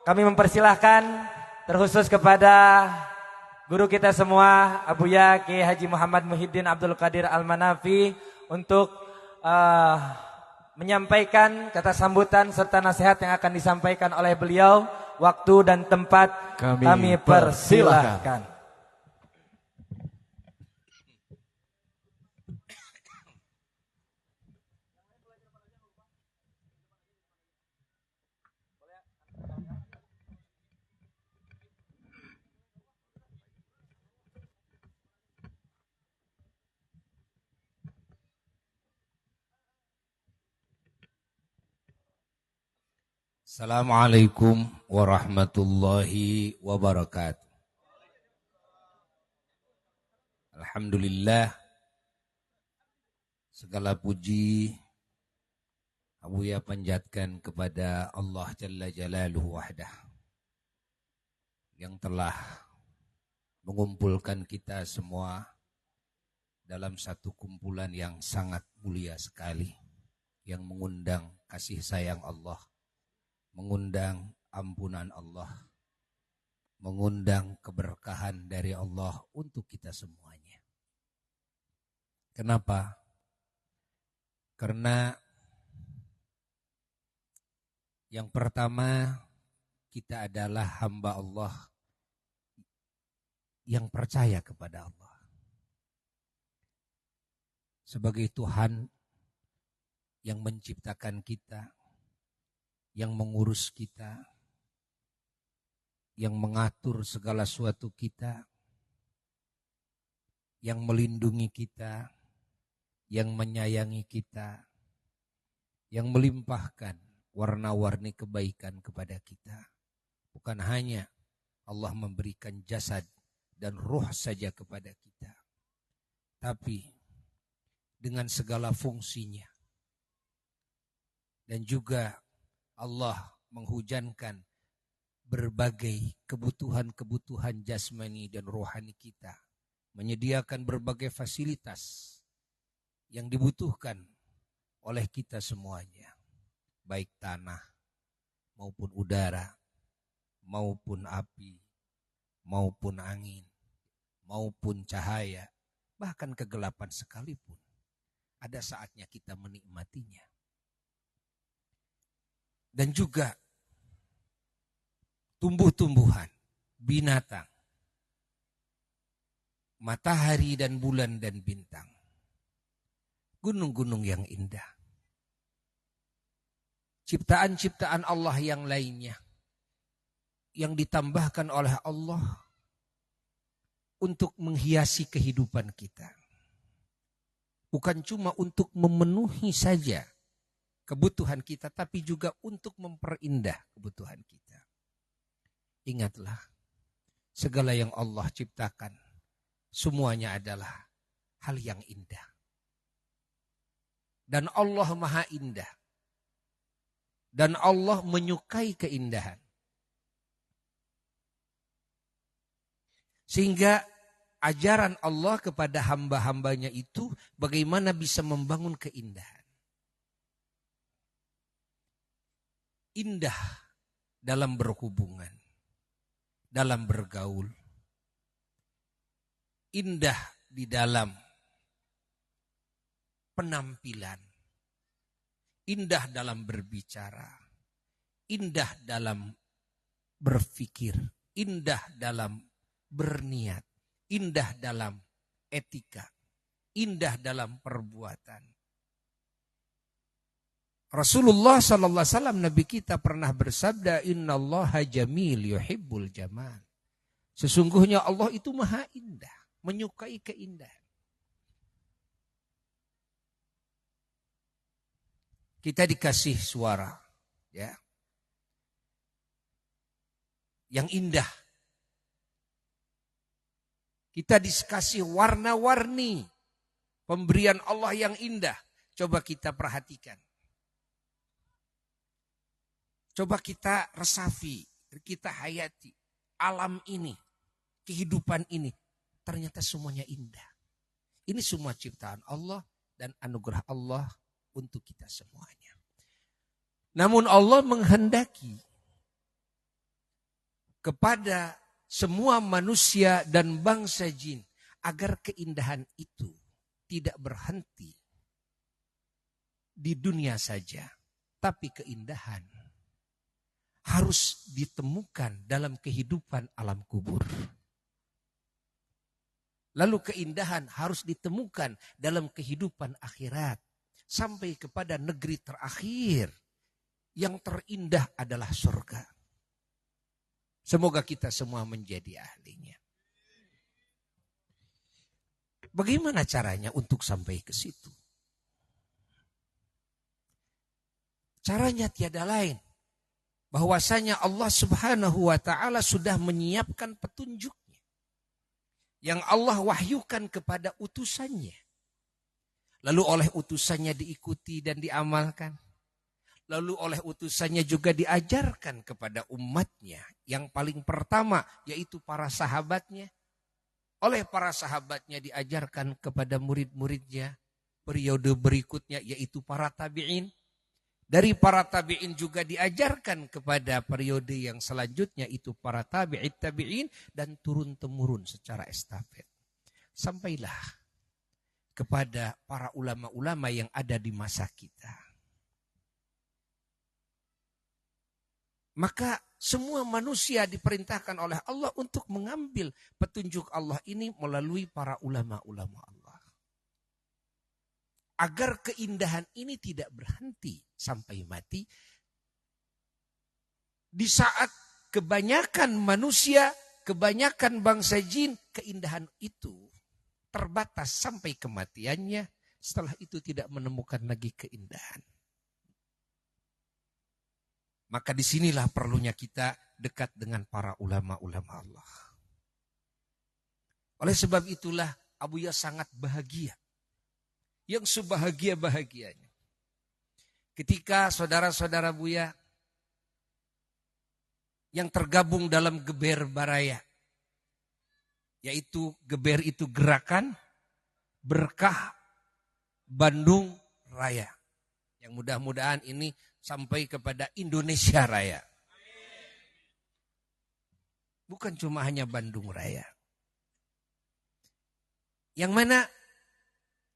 kami mempersilahkan terkhusus kepada guru kita semua, Abuya Kiai Haji Muhammad Muhyiddin Abdul Qadir Al-Manafi untuk menyampaikan kata sambutan serta nasihat yang akan disampaikan oleh beliau. Waktu dan tempat kami persilahkan. Assalamualaikum warahmatullahi wabarakatuh. Alhamdulillah, segala puji Abuya panjatkan kepada Allah Jalla Jalaluhu wahdah yang telah mengumpulkan kita semua dalam satu kumpulan yang sangat mulia sekali, yang mengundang kasih sayang Allah, mengundang ampunan Allah, mengundang keberkahan dari Allah untuk kita semuanya. Kenapa? Karena yang pertama, kita adalah hamba Allah yang percaya kepada Allah sebagai Tuhan yang menciptakan kita, yang mengurus kita, yang mengatur segala sesuatu kita, yang melindungi kita, yang menyayangi kita, yang melimpahkan warna-warni kebaikan kepada kita. Bukan hanya Allah memberikan jasad dan ruh saja kepada kita, tapi dengan segala fungsinya. Dan juga Allah menghujankan berbagai kebutuhan-kebutuhan jasmani dan rohani kita, menyediakan berbagai fasilitas yang dibutuhkan oleh kita semuanya, baik tanah maupun udara, maupun api, maupun angin, maupun cahaya, bahkan kegelapan sekalipun, ada saatnya kita menikmatinya. Dan juga tumbuh-tumbuhan, binatang, matahari dan bulan dan bintang, gunung-gunung yang indah, ciptaan-ciptaan Allah yang lainnya, yang ditambahkan oleh Allah untuk menghiasi kehidupan kita. Bukan cuma untuk memenuhi saja kebutuhan kita, tapi juga untuk memperindah kebutuhan kita. Ingatlah, segala yang Allah ciptakan, semuanya adalah hal yang indah. Dan Allah maha indah. Dan Allah menyukai keindahan. Sehingga ajaran Allah kepada hamba-hambanya itu bagaimana bisa membangun keindahan. Indah dalam berhubungan, dalam bergaul, indah di dalam penampilan, indah dalam berbicara, indah dalam berpikir, indah dalam berniat, indah dalam etika, indah dalam perbuatan. Rasulullah sallallahu alaihi wasallam, Nabi kita pernah bersabda, innallaha jamil yuhibbul jamal. Sesungguhnya Allah itu maha indah, menyukai keindahan. Kita dikasih suara, ya, yang indah. Kita dikasih warna-warni pemberian Allah yang indah. Coba kita perhatikan. Coba kita resapi, kita hayati alam ini, kehidupan ini. Ternyata semuanya indah. Ini semua ciptaan Allah dan anugerah Allah untuk kita semuanya. Namun Allah menghendaki kepada semua manusia dan bangsa jin agar keindahan itu tidak berhenti di dunia saja, tapi keindahan harus ditemukan dalam kehidupan alam kubur. Lalu keindahan harus ditemukan dalam kehidupan akhirat sampai kepada negeri terakhir yang terindah adalah surga. Semoga kita semua menjadi ahlinya. Bagaimana caranya untuk sampai ke situ? Caranya tiada lain. Bahwasanya Allah Subhanahu wa ta'ala sudah menyiapkan petunjuknya. Yang Allah wahyukan kepada utusannya. Lalu oleh utusannya diikuti dan diamalkan. Lalu oleh utusannya juga diajarkan kepada umatnya. Yang paling pertama yaitu para sahabatnya. Oleh para sahabatnya diajarkan kepada murid-muridnya. Periode berikutnya yaitu para tabi'in. Dari para tabi'in juga diajarkan kepada periode yang selanjutnya itu para tabi'in dan turun-temurun secara estafet. Sampailah kepada para ulama-ulama yang ada di masa kita. Maka semua manusia diperintahkan oleh Allah untuk mengambil petunjuk Allah ini melalui para ulama-ulama Allah. Agar keindahan ini tidak berhenti sampai mati. Di saat kebanyakan manusia, kebanyakan bangsa jin, keindahan itu terbatas sampai kematiannya. Setelah itu tidak menemukan lagi keindahan. Maka disinilah perlunya kita dekat dengan para ulama-ulama Allah. Oleh sebab itulah Abuya sangat bahagia. Yang sebahagia-bahagianya. Ketika saudara-saudara Buya yang tergabung dalam Geber Baraya. Yaitu Geber itu gerakan berkah Bandung Raya. Yang mudah-mudahan ini sampai kepada Indonesia Raya. Bukan cuma hanya Bandung Raya. Yang mana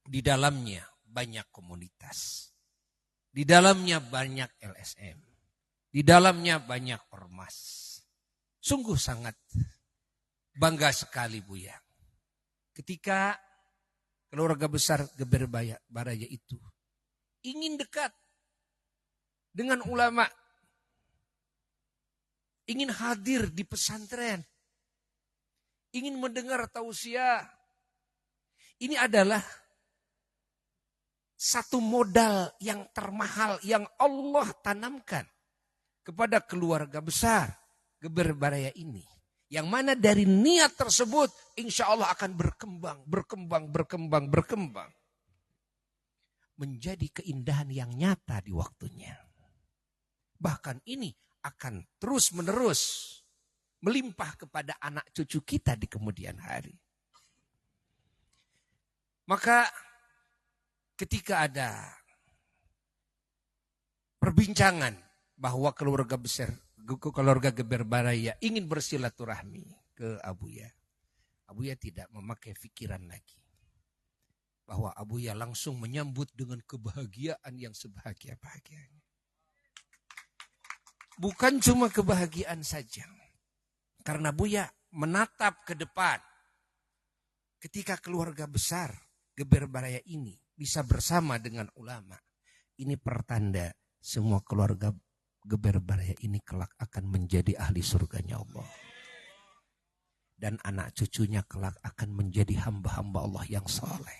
di dalamnya banyak komunitas. Di dalamnya banyak LSM. Di dalamnya banyak ormas. Sungguh sangat bangga sekali Buya. Ketika keluarga besar Geber Baraya itu ingin dekat dengan ulama. Ingin hadir di pesantren. Ingin mendengar tausiah. Ini adalah satu modal yang termahal yang Allah tanamkan kepada keluarga besar Geber Baraya ini. Yang mana dari niat tersebut insya Allah akan berkembang. Menjadi keindahan yang nyata di waktunya. Bahkan ini akan terus menerus melimpah kepada anak cucu kita di kemudian hari. Maka ketika ada perbincangan bahwa keluarga Geber Baraya ingin bersilaturahmi ke Abuya. Abuya tidak memakai pikiran lagi. Bahwa Abuya langsung menyambut dengan kebahagiaan yang sebahagia-bahagianya. Bukan cuma kebahagiaan saja. Karena Abuya menatap ke depan. Ketika keluarga besar Geber Baraya ini bisa bersama dengan ulama. Ini pertanda semua keluarga Geber Baraya ini kelak akan menjadi ahli surganya Allah. Dan anak cucunya kelak akan menjadi hamba-hamba Allah yang saleh.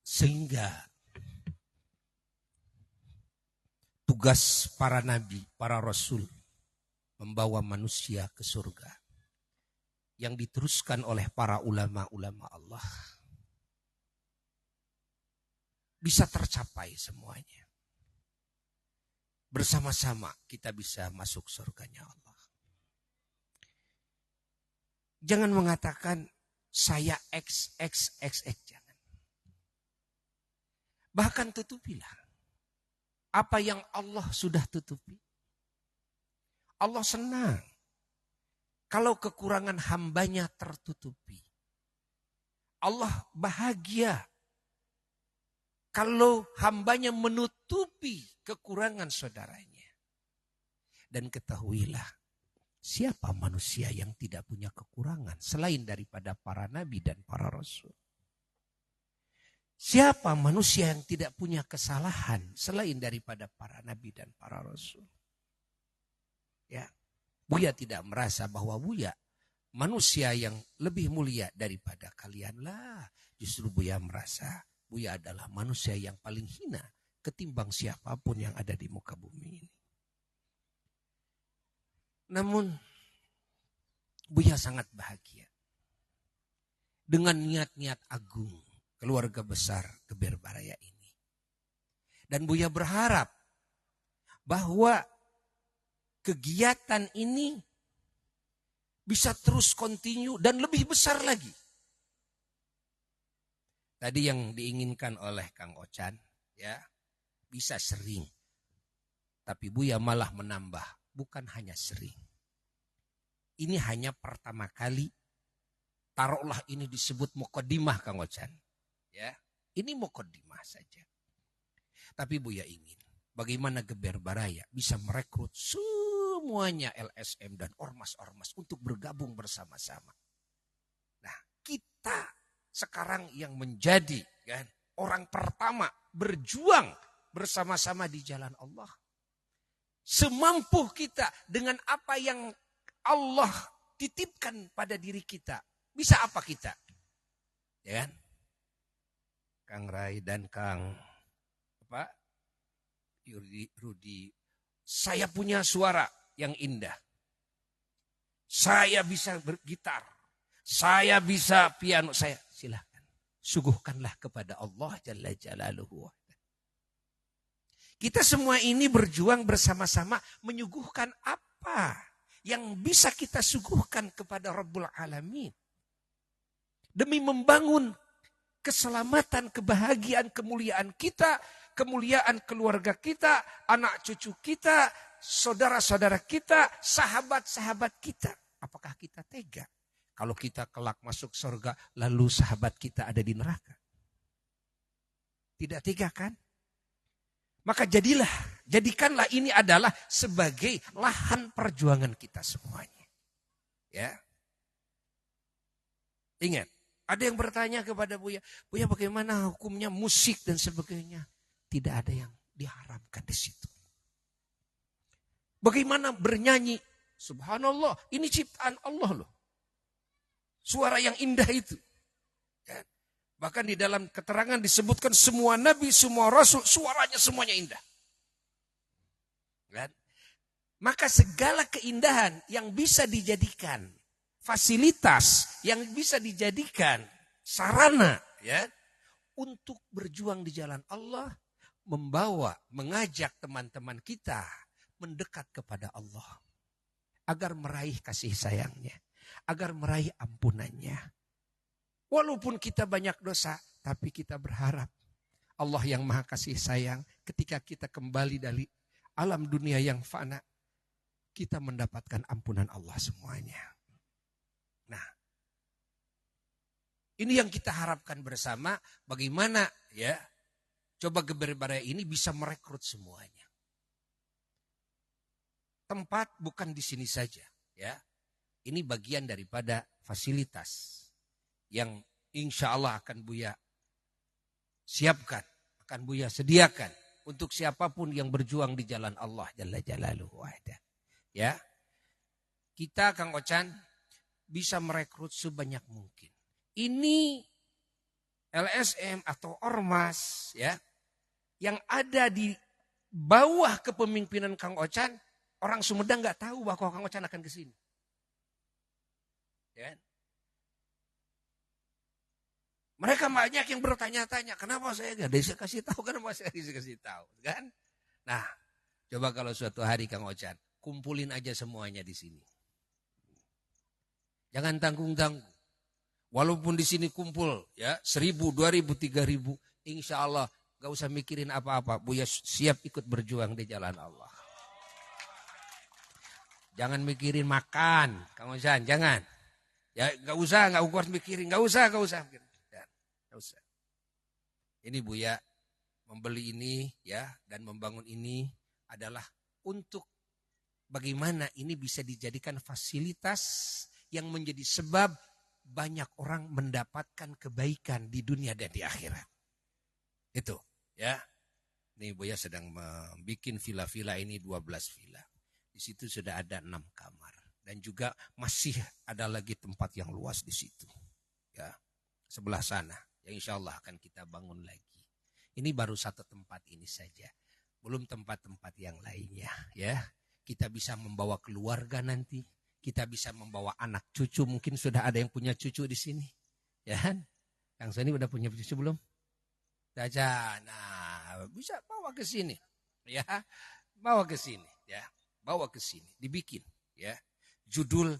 Sehingga tugas para nabi, para rasul membawa manusia ke surga yang diteruskan oleh para ulama-ulama Allah bisa tercapai semuanya. bersama-sama kita bisa masuk surganya Allah. Jangan mengatakan saya XXXX, jangan. Bahkan tutupilah apa yang Allah sudah tutupi. Allah senang kalau kekurangan hambanya tertutupi. Allah bahagia kalau hambanya menutupi kekurangan saudaranya. Dan ketahuilah, siapa manusia yang tidak punya kekurangan selain daripada para nabi dan para rasul? Siapa manusia yang tidak punya kesalahan selain daripada para nabi dan para rasul? Ya, Buya tidak merasa bahwa Buya manusia yang lebih mulia daripada kalian lah. Justru Buya merasa Buya adalah manusia yang paling hina ketimbang siapapun yang ada di muka bumi ini. Namun Buya sangat bahagia dengan niat-niat agung keluarga besar Geber Baraya ini. Dan Buya berharap bahwa kegiatan ini bisa terus kontinu dan lebih besar lagi. Tadi yang diinginkan oleh Kang Ocan, ya, bisa sering. Tapi Buya malah menambah, bukan hanya sering. Ini hanya pertama kali, taruhlah ini disebut muqaddimah Kang Ocan. Ya, ini muqaddimah saja. Tapi Buya ingin, bagaimana Geber Baraya bisa merekrut semuanya LSM dan ormas-ormas untuk bergabung bersama-sama. Nah, kita sekarang yang menjadi kan orang pertama berjuang bersama-sama di jalan Allah. Semampu kita dengan apa yang Allah titipkan pada diri kita. Bisa apa kita? Ya kan? Kang Rai dan Kang Rudi, saya punya suara yang indah. Saya bisa bergitar. Saya bisa piano. Silahkan. Suguhkanlah kepada Allah Jalla Jalaluhu. Kita semua ini berjuang bersama-sama menyuguhkan apa yang bisa kita suguhkan kepada Rabbul Alamin. Demi membangun keselamatan, kebahagiaan, kemuliaan kita, kemuliaan keluarga kita, anak cucu kita, saudara-saudara kita, sahabat-sahabat kita. Apakah kita tega kalau kita kelak masuk surga lalu sahabat kita ada di neraka? Tidak tega kan? Maka jadikanlah ini adalah sebagai lahan perjuangan kita semuanya. Ya. Ingat, ada yang bertanya kepada Buya, Buya bagaimana hukumnya musik dan sebagainya? Tidak ada yang diharamkan di situ. Bagaimana bernyanyi? Subhanallah, ini ciptaan Allah loh. Suara yang indah itu. Ya. Bahkan di dalam keterangan disebutkan semua nabi, semua rasul, suaranya semuanya indah. Kan? Maka segala keindahan yang bisa dijadikan fasilitas, yang bisa dijadikan sarana ya untuk berjuang di jalan Allah, mengajak teman-teman kita mendekat kepada Allah agar meraih kasih sayangnya, agar meraih ampunannya. Walaupun kita banyak dosa, tapi kita berharap Allah yang maha kasih sayang ketika kita kembali dari alam dunia yang fana, kita mendapatkan ampunan Allah semuanya. Nah, ini yang kita harapkan bersama, bagaimana ya coba Geber Baraya ini bisa merekrut semuanya. Tempat bukan di sini saja, ya. Ini bagian daripada fasilitas yang insya Allah akan Buya siapkan, akan Buya sediakan untuk siapapun yang berjuang di jalan Allah Jalla Jalaluhu. Ya, kita Kang Ocan bisa merekrut sebanyak mungkin. Ini LSM atau ormas ya yang ada di bawah kepemimpinan Kang Ocan. Orang Sumedang nggak tahu bahwa Kang Ocan akan ke sini. Ya. Mereka banyak yang bertanya-tanya, kenapa saya nggak dikasih tahu, kenapa saya dikasih tahu, kan? Nah, Coba kalau suatu hari Kang Ocan, kumpulin aja semuanya di sini. Jangan tanggung-tanggung. Walaupun di sini kumpul ya 1.000, 2.000, 3.000, insya Allah gak usah mikirin apa-apa. Buya siap ikut berjuang di jalan Allah. Jangan mikirin makan, Kang Ocan, jangan. Ya gak usah mikirin, gak usah. Ya, gak usah. Ini Buya membeli ini ya dan membangun ini adalah untuk bagaimana ini bisa dijadikan fasilitas yang menjadi sebab banyak orang mendapatkan kebaikan di dunia dan di akhirat. Itu ya. Nih Buya sedang membuat villa-villa ini 12 villa. Di situ sudah ada 6 kamar dan juga masih ada lagi tempat yang luas di situ. Ya, sebelah sana yang insya Allah akan kita bangun lagi. Ini baru satu tempat ini saja. Belum tempat-tempat yang lainnya ya. Kita bisa membawa keluarga nanti. Kita bisa membawa anak cucu. Mungkin sudah ada yang punya cucu di sini. Ya kan? Kang Soni udah punya cucu belum? Saja. Nah, bisa bawa ke sini. Ya. Bawa ke sini, ya. Bawa ke sini, dibikin, ya. Judul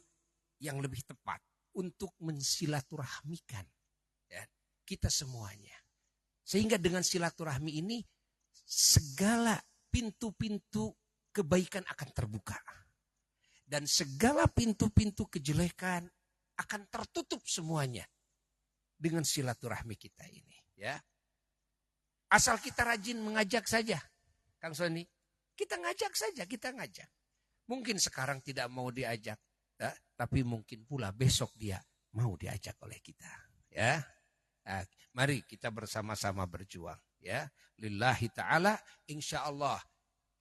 yang lebih tepat untuk mensilaturahmikan ya, kita semuanya. Sehingga dengan silaturahmi ini segala pintu-pintu kebaikan akan terbuka. Dan segala pintu-pintu kejelekan akan tertutup semuanya dengan silaturahmi kita ini. Ya, asal kita rajin mengajak saja, Kang Soni. Kita ngajak saja, kita ngajak. Mungkin sekarang tidak mau diajak, ya, tapi mungkin pula besok dia mau diajak oleh kita. Ya, nah, mari kita bersama-sama berjuang. Ya, lillahi ta'ala, insya Allah.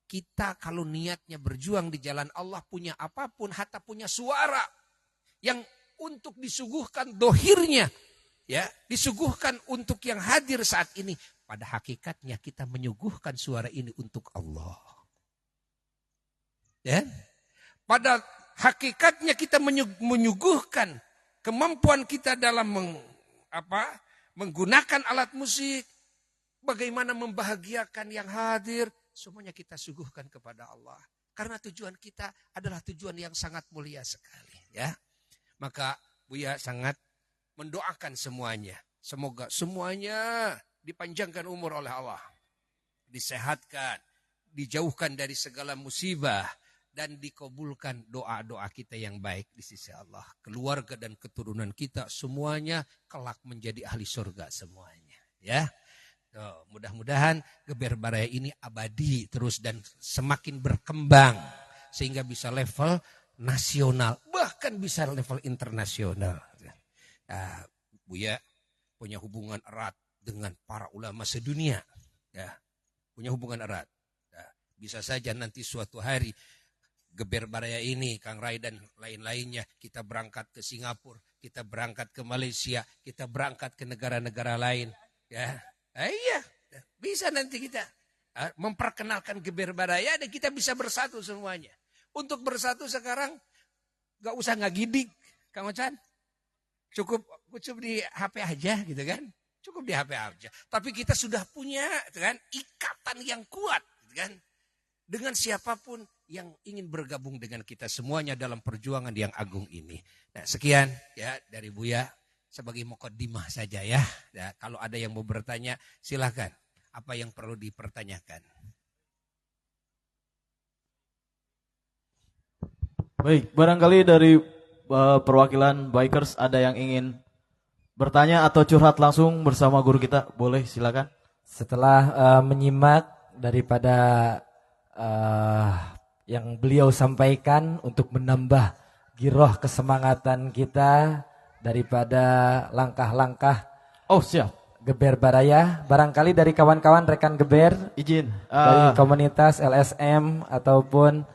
Kita kalau niatnya berjuang di jalan Allah, punya apapun, hatta punya suara yang untuk disuguhkan dohirnya, ya, disuguhkan untuk yang hadir saat ini. Pada hakikatnya kita menyuguhkan suara ini untuk Allah. Ya, pada hakikatnya kita menyuguhkan kemampuan kita dalam menggunakan alat musik, bagaimana membahagiakan yang hadir. Semuanya kita suguhkan kepada Allah. Karena tujuan kita adalah tujuan yang sangat mulia sekali. Ya, maka Buya sangat mendoakan semuanya. Semoga semuanya dipanjangkan umur oleh Allah. Disehatkan, dijauhkan dari segala musibah. Dan dikabulkan doa-doa kita yang baik di sisi Allah. Keluarga dan keturunan kita semuanya kelak menjadi ahli surga semuanya. Ya. Mudah-mudahan Geber Baraya ini abadi terus dan semakin berkembang sehingga bisa level nasional bahkan bisa level internasional. Nah, Buya punya hubungan erat dengan para ulama sedunia, ya, punya hubungan erat. Nah, bisa saja nanti suatu hari Geber Baraya ini, Kang Rai dan lain-lainnya, kita berangkat ke Singapura, kita berangkat ke Malaysia, kita berangkat ke negara-negara lain, ya. Iya, bisa nanti kita memperkenalkan Geber Baraya dan kita bisa bersatu semuanya. Untuk bersatu sekarang gak usah ngagidik, Kang Ocan. Cukup di HP aja gitu kan. Cukup di HP aja. Tapi kita sudah punya kan ikatan yang kuat gitu kan. Dengan siapapun yang ingin bergabung dengan kita semuanya dalam perjuangan yang agung ini. Nah, sekian ya dari Buya. Sebagai mukaddimah saja ya. Ya. Kalau ada yang mau bertanya silakan. Apa yang perlu dipertanyakan? Baik, barangkali dari perwakilan Bikers ada yang ingin bertanya atau curhat langsung bersama guru kita. Boleh silakan. Setelah menyimak daripada yang beliau sampaikan untuk menambah giroh kesemangatan kita daripada langkah-langkah siap Geber Baraya, barangkali dari kawan-kawan rekan Geber izin dari komunitas LSM ataupun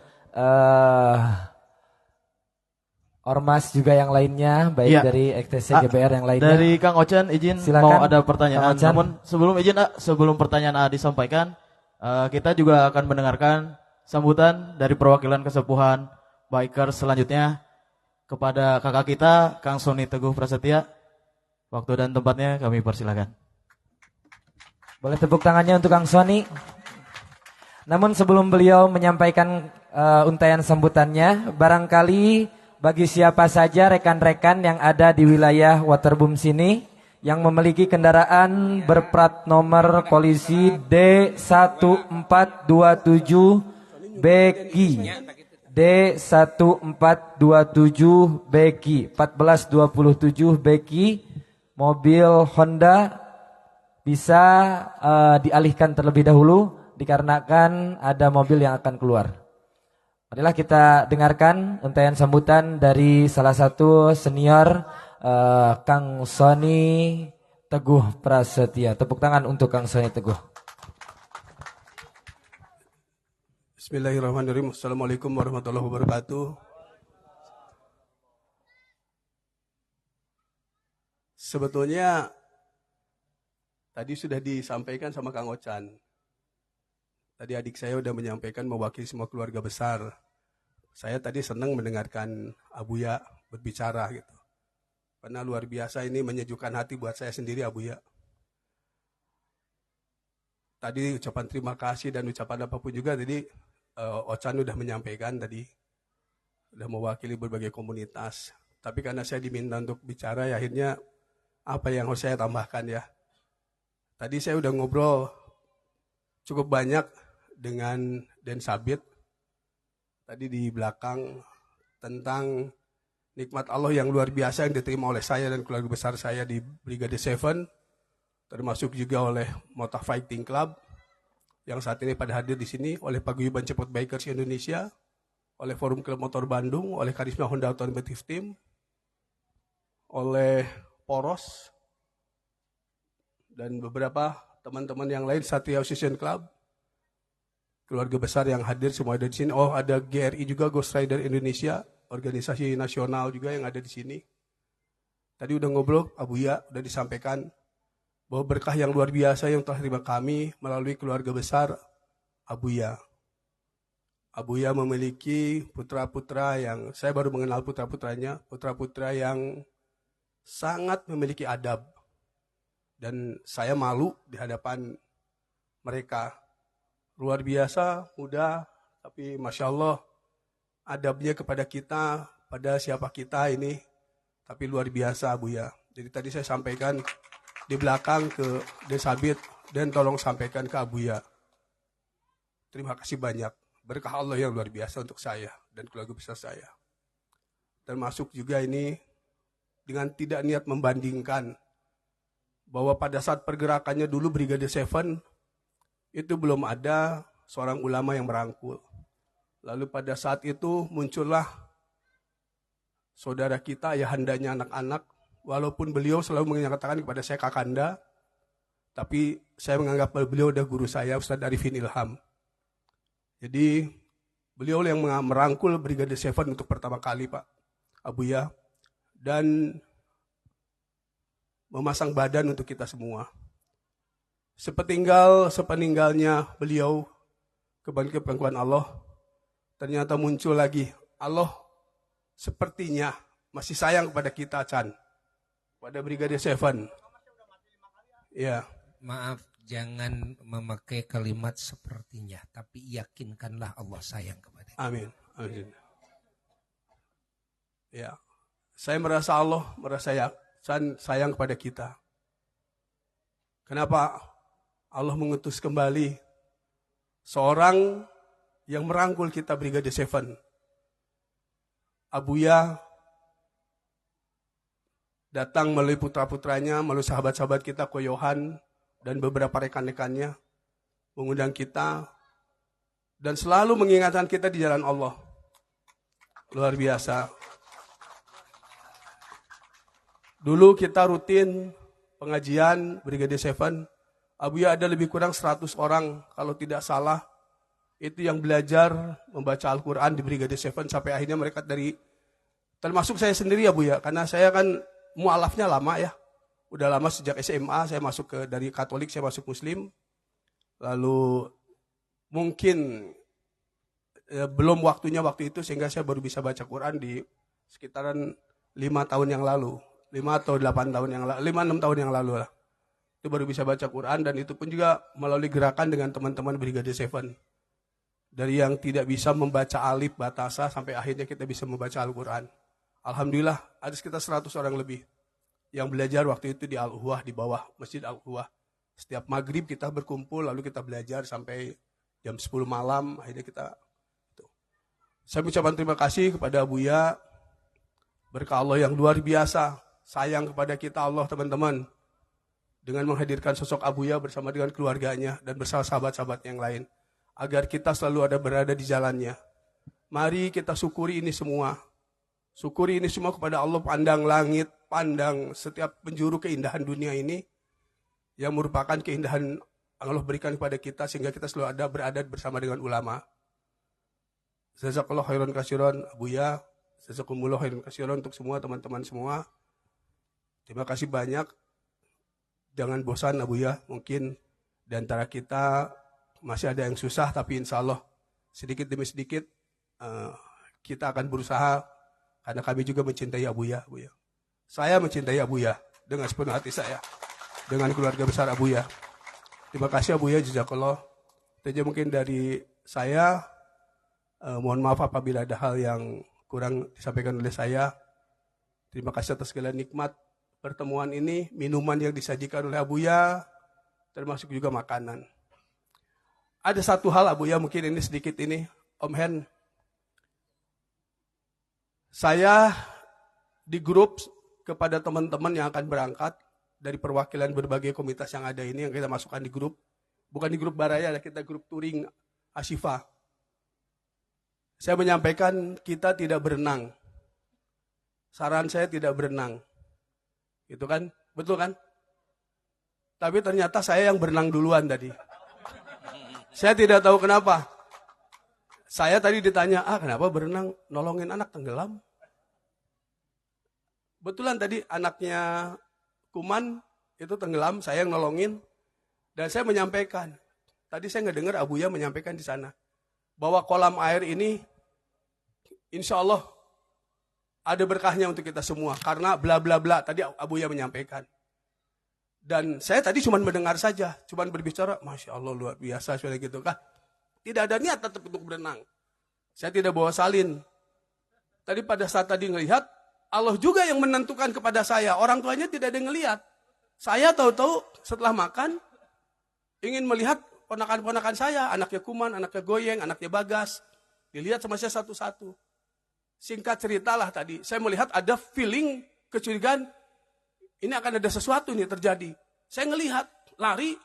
ormas juga yang lainnya, baik ya, dari XTC GBR yang lainnya. Dari Kang Ocan izin silakan, mau ada pertanyaan. Namun sebelum pertanyaan disampaikan, kita juga akan mendengarkan sambutan dari perwakilan kesepuhan Bikers selanjutnya kepada kakak kita Kang Soni Teguh Prasetya. Waktu dan tempatnya kami persilakan. Boleh tepuk tangannya untuk Kang Soni. Namun sebelum beliau menyampaikan untayan sambutannya, barangkali bagi siapa saja rekan-rekan yang ada di wilayah Waterboom sini yang memiliki kendaraan berplat nomor polisi D1427 Beki D1427 Beki 1427 Beki mobil Honda bisa dialihkan terlebih dahulu dikarenakan ada mobil yang akan keluar. Marilah kita dengarkan untayan sambutan dari salah satu senior Kang Sony Teguh Prasetya. Tepuk tangan untuk Kang Sony Teguh. Bismillahirrahmanirrahim. Assalamualaikum warahmatullahi wabarakatuh. Sebetulnya tadi sudah disampaikan sama Kang Ocan. Tadi adik saya sudah menyampaikan mewakili semua keluarga besar. Saya tadi senang mendengarkan Abuya berbicara gitu. Karena luar biasa ini menyejukkan hati buat saya sendiri Abuya. Tadi ucapan terima kasih dan ucapan apapun juga tadi Ocan sudah menyampaikan tadi. Sudah mewakili berbagai komunitas. Tapi karena saya diminta untuk bicara ya akhirnya apa yang harus saya tambahkan ya. Tadi saya udah ngobrol cukup banyak dengan Den Sabit tadi di belakang tentang nikmat Allah yang luar biasa yang diterima oleh saya dan keluarga besar saya di Brigade 7, termasuk juga oleh Mota Fighting Club yang saat ini pada hadir di sini, oleh Paguyuban Cepot Bikers Indonesia, oleh Forum Klub Motor Bandung, oleh Karisma Honda Automotive Team, oleh Poros, dan beberapa teman-teman yang lain, Satria Association Club, keluarga besar yang hadir semua ada di sini. Oh, ada GRI juga, Ghost Rider Indonesia, organisasi nasional juga yang ada di sini. Tadi udah ngobrol, Abuya udah disampaikan bahwa berkah yang luar biasa yang telah terima kami melalui keluarga besar Abuya. Abuya memiliki putra-putra yang, saya baru mengenal putra-putranya, putra-putra yang sangat memiliki adab. Dan saya malu di hadapan mereka. Luar biasa, muda, tapi Masya Allah, adabnya kepada kita, pada siapa kita ini, tapi luar biasa Abuya. Jadi tadi saya sampaikan di belakang ke Den Sabit, dan tolong sampaikan ke Abuya. Terima kasih banyak. Berkah Allah yang luar biasa untuk saya dan keluarga besar saya. Termasuk juga ini dengan tidak niat membandingkan bahwa pada saat pergerakannya dulu Brigade 7 itu belum ada seorang ulama yang merangkul. Lalu pada saat itu muncullah saudara kita, ayahandanya anak-anak, walaupun beliau selalu mengatakan kepada saya Kakanda, tapi saya menganggap beliau udah guru saya, Ustadz Arifin Ilham. Jadi beliau yang merangkul Brigade 7 untuk pertama kali Pak Abuya, dan memasang badan untuk kita semua. Sepeninggalnya beliau kebangkitan pengkuan Allah, ternyata muncul lagi Allah sepertinya masih sayang kepada kita Chan, pada Brigade 7. Ya. Maaf, jangan memakai kalimat sepertinya, tapi yakinkanlah Allah sayang kepada kita. Amin. Amin. Ya. Saya merasa Allah sayang kepada kita. Kenapa Allah mengutus kembali seorang yang merangkul kita Brigade 7. Abuya datang melalui putra-putranya, melalui sahabat-sahabat kita, Koyohan, dan beberapa rekan-rekannya, mengundang kita, dan selalu mengingatkan kita di jalan Allah. Luar biasa. Dulu kita rutin pengajian Brigade 7, Abuya ada lebih kurang 100 orang, kalau tidak salah, itu yang belajar membaca Al-Quran di Brigade 7, sampai akhirnya mereka termasuk saya sendiri Abuya, karena saya kan mu'alafnya lama ya, udah lama sejak SMA, saya masuk dari Katolik, saya masuk Muslim, lalu mungkin belum waktunya waktu itu, sehingga saya baru bisa baca Quran di sekitaran 5 tahun yang lalu, 5 atau 8 tahun yang lalu, 5-6 tahun yang lalu lah. Itu baru bisa baca Quran, dan itu pun juga melalui gerakan dengan teman-teman Brigade 7. Dari yang tidak bisa membaca alif batasa sampai akhirnya kita bisa membaca Al-Quran. Alhamdulillah ada sekitar 100 orang lebih yang belajar waktu itu di Al-Uhwah, di bawah Masjid Al-Uhwah. Setiap maghrib kita berkumpul lalu kita belajar sampai jam 10 malam. Akhirnya kita itu. Saya mengucapkan terima kasih kepada Buya. Berkah Allah yang luar biasa. Sayang kepada kita Allah teman-teman. Dengan menghadirkan sosok Abuya bersama dengan keluarganya dan bersama sahabat-sahabat yang lain. Agar kita selalu berada di jalannya. Mari kita syukuri ini semua. Syukuri ini semua kepada Allah, pandang langit, pandang setiap penjuru keindahan dunia ini. Yang merupakan keindahan yang Allah berikan kepada kita sehingga kita selalu berada bersama dengan ulama. Jazakallahu khairan katsiran Abuya. Jazakumullah khairan katsiran untuk semua teman-teman semua. Terima kasih banyak. Jangan bosan Abuya, mungkin di antara kita masih ada yang susah, tapi insya Allah sedikit demi sedikit kita akan berusaha karena kami juga mencintai Abuya. Saya mencintai Abuya dengan sepenuh hati saya, dengan keluarga besar Abuya. Terima kasih Abuya, jazakallah. Itu mungkin dari saya. Mohon maaf apabila ada hal yang kurang disampaikan oleh saya. Terima kasih atas segala nikmat pertemuan ini, minuman yang disajikan oleh Abuya, termasuk juga makanan. Ada satu hal Abuya, mungkin ini sedikit ini, Om Hen. Saya di grup kepada teman-teman yang akan berangkat dari perwakilan berbagai komunitas yang ada ini, yang kita masukkan di grup. Bukan di grup Baraya, kita grup touring Ashifa. Saya menyampaikan kita tidak berenang. Saran saya tidak berenang. Gitu kan? Betul kan? Tapi ternyata saya yang berenang duluan tadi. Saya tidak tahu kenapa. Saya tadi ditanya, kenapa berenang nolongin anak tenggelam? Betulan tadi anaknya Kuman itu tenggelam, saya yang nolongin. Dan saya menyampaikan, tadi saya nggak dengar Abuya menyampaikan di sana, bahwa kolam air ini insya Allah ada berkahnya untuk kita semua. Karena bla bla bla, tadi Abuya menyampaikan. Dan saya tadi cuma mendengar saja, cuma berbicara, Masya Allah luar biasa, sudah gitu kan. Tidak ada niat tetap untuk berenang. Saya tidak bawa salin. Tadi pada saat tadi ngelihat, Allah juga yang menentukan kepada saya. Orang tuanya tidak ada yang ngelihat. Saya tahu-tahu setelah makan, ingin melihat ponakan-ponakan saya, anaknya Kuman, anaknya Goyeng, anaknya Bagas. Dilihat sama saya satu-satu. Singkat ceritalah tadi, saya melihat ada feeling kecurigaan, ini akan ada sesuatu nih terjadi. Saya ngelihat, lari,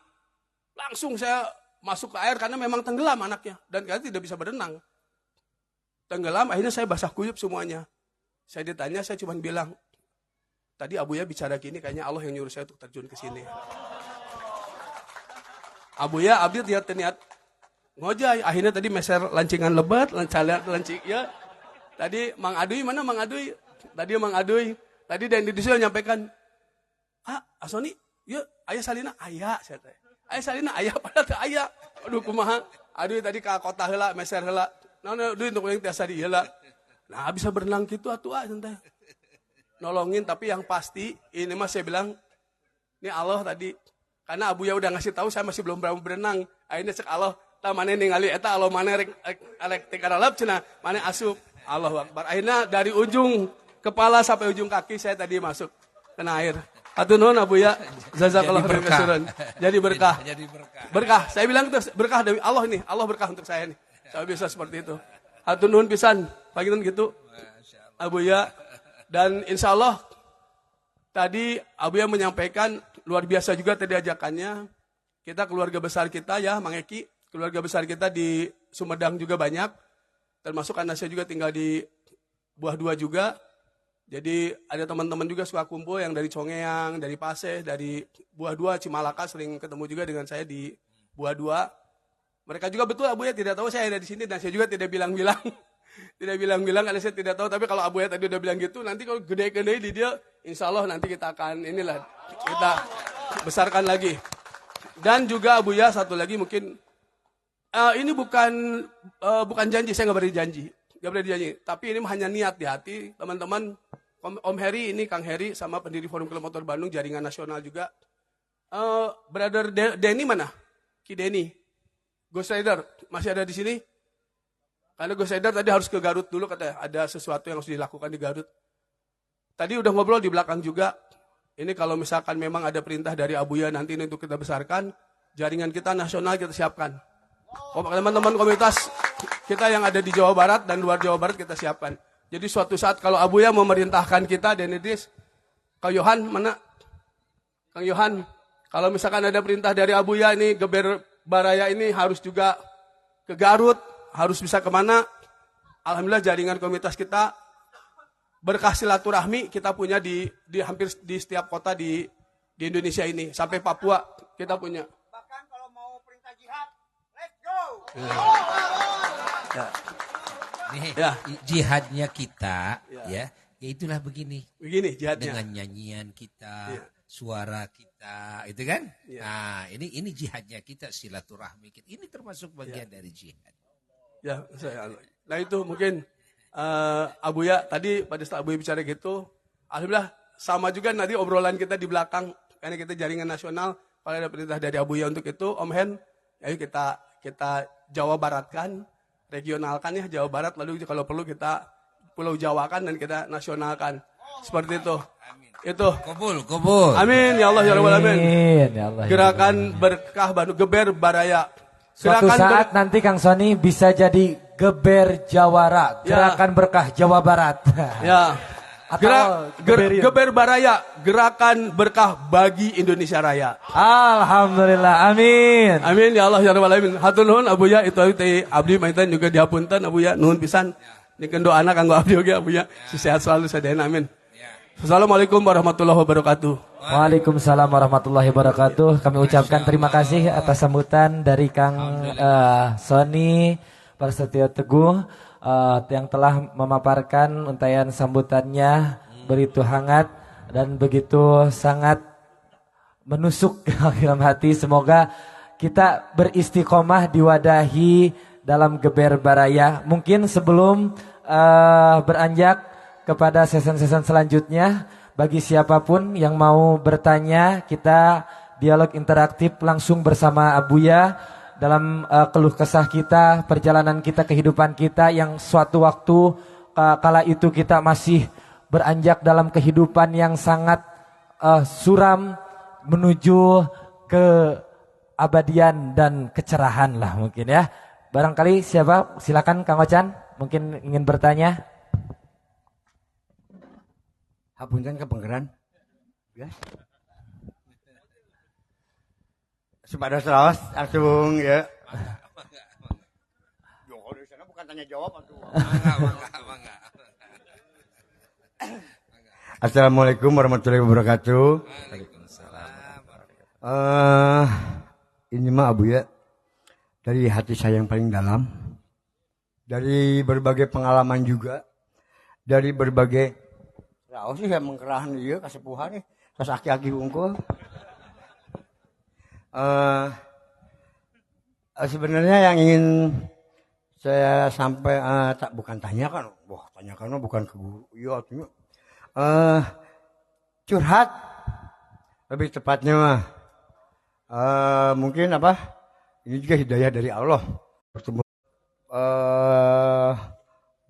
langsung saya masuk ke air karena memang tenggelam anaknya. Dan karena tidak bisa berenang. Tenggelam, akhirnya saya basah kuyup semuanya. Saya ditanya, saya cuma bilang, tadi Abuya bicara gini, kayaknya Allah yang nyuruh saya untuk terjun ke sini. Abuya, abdi niat ngojay. Akhirnya tadi meser lancingan lebat, lancing ya. Tadi Mang Aduy, mana Mang Aduy? Tadi Mang Aduy, tadi dan di disuruh nyampaikan, Asoni, yuk, ayah salina, ayah, saya tanya. Ayah salina, ayah, padahal teh ayah. Aduh, kumaha. Aduh, tadi ke kota heula, meser heula. Nah, duit untuk yang tiasa di heula. Nah, bisa berenang gitu atuh santai. Nolongin, tapi yang pasti, ini mas saya bilang, ini Allah tadi. Karena Abuya udah ngasih tahu, saya masih belum berani berenang. Akhirnya cek Allah, tak mana ningali, eta Allah mana rek tekaralap, cina, mana asup. Allahu Akbar. Akhirnya dari ujung kepala sampai ujung kaki saya tadi masuk kena air. Hatur nuhun Abuya, jazakallahu khairan katsiran. Jadi berkah. Berkah. Saya bilang itu berkah dari Allah ini. Allah berkah untuk saya nih. Saya bisa seperti itu. Hatur nuhun pisan. Pangitan gitu. Abuya. Dan insya Allah tadi Abuya menyampaikan luar biasa juga tadi ajakannya. Kita keluarga besar kita ya, Mang Eki, keluarga besar kita di Sumedang juga banyak. Termasuk karena saya juga tinggal di Buah Dua juga. Jadi ada teman-teman juga suka kumpul yang dari Congeang, dari Paseh, dari Buah Dua, Cimalaka sering ketemu juga dengan saya di Buah Dua. Mereka juga betul Abuya tidak tahu saya ada di sini dan saya juga tidak bilang-bilang. Tidak bilang-bilang karena saya tidak tahu. Tapi kalau Abuya tadi udah bilang gitu, nanti kalau gede-gede di dia, insya Allah nanti kita akan kita besarkan lagi. Dan juga Abuya satu lagi mungkin, ini bukan janji, saya nggak berjanji. Gak boleh dijanji, tapi ini hanya niat di hati teman-teman. Om Heri ini, Kang Heri sama pendiri Forum Klub Motor Bandung, jaringan nasional juga. Brother Denny mana? Ki Denny, Ghost Rider masih ada di sini. Karena Gus Haidar tadi harus ke Garut dulu katanya. Ada sesuatu yang harus dilakukan di Garut. Tadi udah ngobrol di belakang juga. Ini kalau misalkan memang ada perintah dari Abuya nanti ini untuk kita besarkan, jaringan kita nasional kita siapkan. Teman-teman komunitas kita yang ada di Jawa Barat dan luar Jawa Barat kita siapkan. Jadi suatu saat kalau Abuya memerintahkan kita, Denidis, Kang Yohan mana? Kang Yohan, kalau misalkan ada perintah dari Abuya ini, Geber Baraya ini harus juga ke Garut, harus bisa kemana. Alhamdulillah jaringan komunitas kita berkah silaturahmi kita punya di hampir di setiap kota di Indonesia ini. Sampai Papua kita punya. Bahkan kalau mau perintah jihad, let's go! Ya. Jihadnya kita, ya itulah begini. Begini jihadnya. Dengan nyanyian kita, suara kita, itu kan? Ya. Nah, ini jihadnya kita, silaturahmi kita. Ini termasuk bagian dari jihad. Ya, nah itu mungkin Abuya tadi pada saat Abuya bicara gitu, alhamdulillah sama juga nanti obrolan kita di belakang karena kita jaringan nasional. Kalau ada perintah dari Abuya untuk itu, Om Hen, ayo kita Jawa Baratkan, regionalkan ya Jawa Barat, lalu kalau perlu kita Pulau Jawakan dan kita nasionalkan. Seperti itu. Amin. Itu. Kabul. Amin ya Allah ya Rabbal alamin. Ya Allah. Gerakan berkah Geber Baraya. Suatu saat nanti Kang Sony bisa jadi Geber Jawara, gerakan berkah Jawa Barat. Ya. Geber Baraya, gerakan berkah bagi Indonesia Raya. Alhamdulillah, amin. Amin ya Allah ya Rabbal alamin. Hatur nuhun Abuya itu abdi maintan juga dihapunten Abuya nuhun pisan. Nikeun doana kanggo abdi oge Abuya. Sehat selalu sadayana amin. Assalamualaikum warahmatullahi wabarakatuh. Waalaikumsalam warahmatullahi wabarakatuh. Kami ucapkan terima kasih atas sambutan dari Kang Sony Prasetyo Teguh yang telah memaparkan untayan sambutannya begitu hangat dan begitu sangat menusuk dalam hati. Semoga kita beristiqomah diwadahi dalam Geber Baraya. Mungkin sebelum beranjak kepada season-season selanjutnya, bagi siapapun yang mau bertanya, kita dialog interaktif langsung bersama Abuya dalam keluh kesah kita, perjalanan kita, kehidupan kita yang suatu waktu kala itu kita masih beranjak dalam kehidupan yang sangat suram menuju ke abadian dan kecerahan lah mungkin ya. Barangkali siapa? Silakan Kang Ocan, mungkin ingin bertanya. Hapunten kepenggeran. Ya. Sepada selawas langsung ya. Kalau di sana bukan tanya jawab atuh. Mangga. Assalamualaikum warahmatullahi wabarakatuh. Waalaikumsalam. Ini mah Abuya dari hati saya yang paling dalam. Dari berbagai pengalaman juga. Dari berbagai raos sih yang mengkerahan dia kasepuhan nih, tos aki-aki unggul. Sebenarnya yang ingin saya sampai bukan tanyakan, tanyakan bukan ke guru, iya artinya curhat lebih tepatnya mah mungkin apa? Ini juga hidayah dari Allah. Bertemu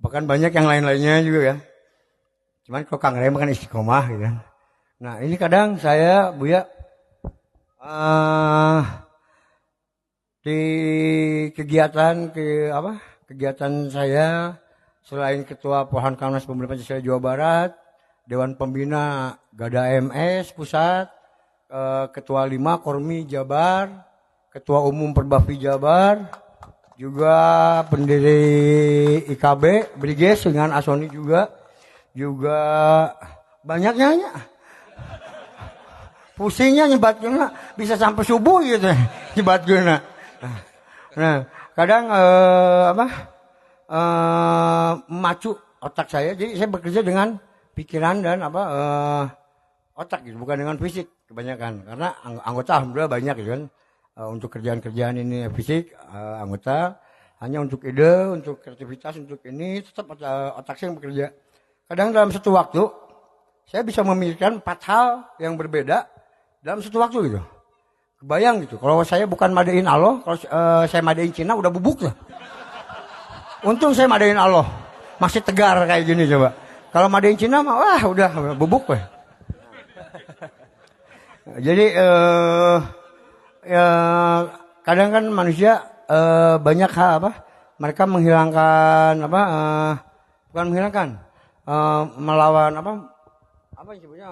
bahkan banyak yang lain-lainnya juga ya. Cuman kalau Kang Rem kan istiqomah gitu. Nah ini kadang saya Buya di kegiatan saya selain Ketua Pohon Kamnas Pemuda Pancasila Jawa Barat, Dewan Pembina Gada MS Pusat, Ketua 5 Kormi Jabar, Ketua Umum Perbafi Jabar, juga pendiri IKB Briges dengan Asoni juga banyaknya pusingnya nyebatnya bisa sampai subuh gitu nyebatnya. Nah kadang memacu otak saya, jadi saya bekerja dengan pikiran dan otak gitu, bukan dengan fisik kebanyakan karena anggota alhamdulillah banyak gitu kan. Untuk kerjaan-kerjaan ini fisik anggota, hanya untuk ide, untuk kreativitas, untuk ini tetap otak saya yang bekerja. Kadang dalam satu waktu, saya bisa memikirkan 4 hal yang berbeda dalam satu waktu gitu. Kebayang gitu, kalau saya bukan madain Allah, kalau saya madain Cina udah bubuk lah. Untung saya madain Allah. Masih tegar kayak gini coba. Kalau madain Cina mah wah udah bubuk weh. Jadi ya, kadang kan manusia banyak hal apa? Mereka menghilangkan apa? Bukan menghilangkan, melawan apa? Apa yang sebutnya?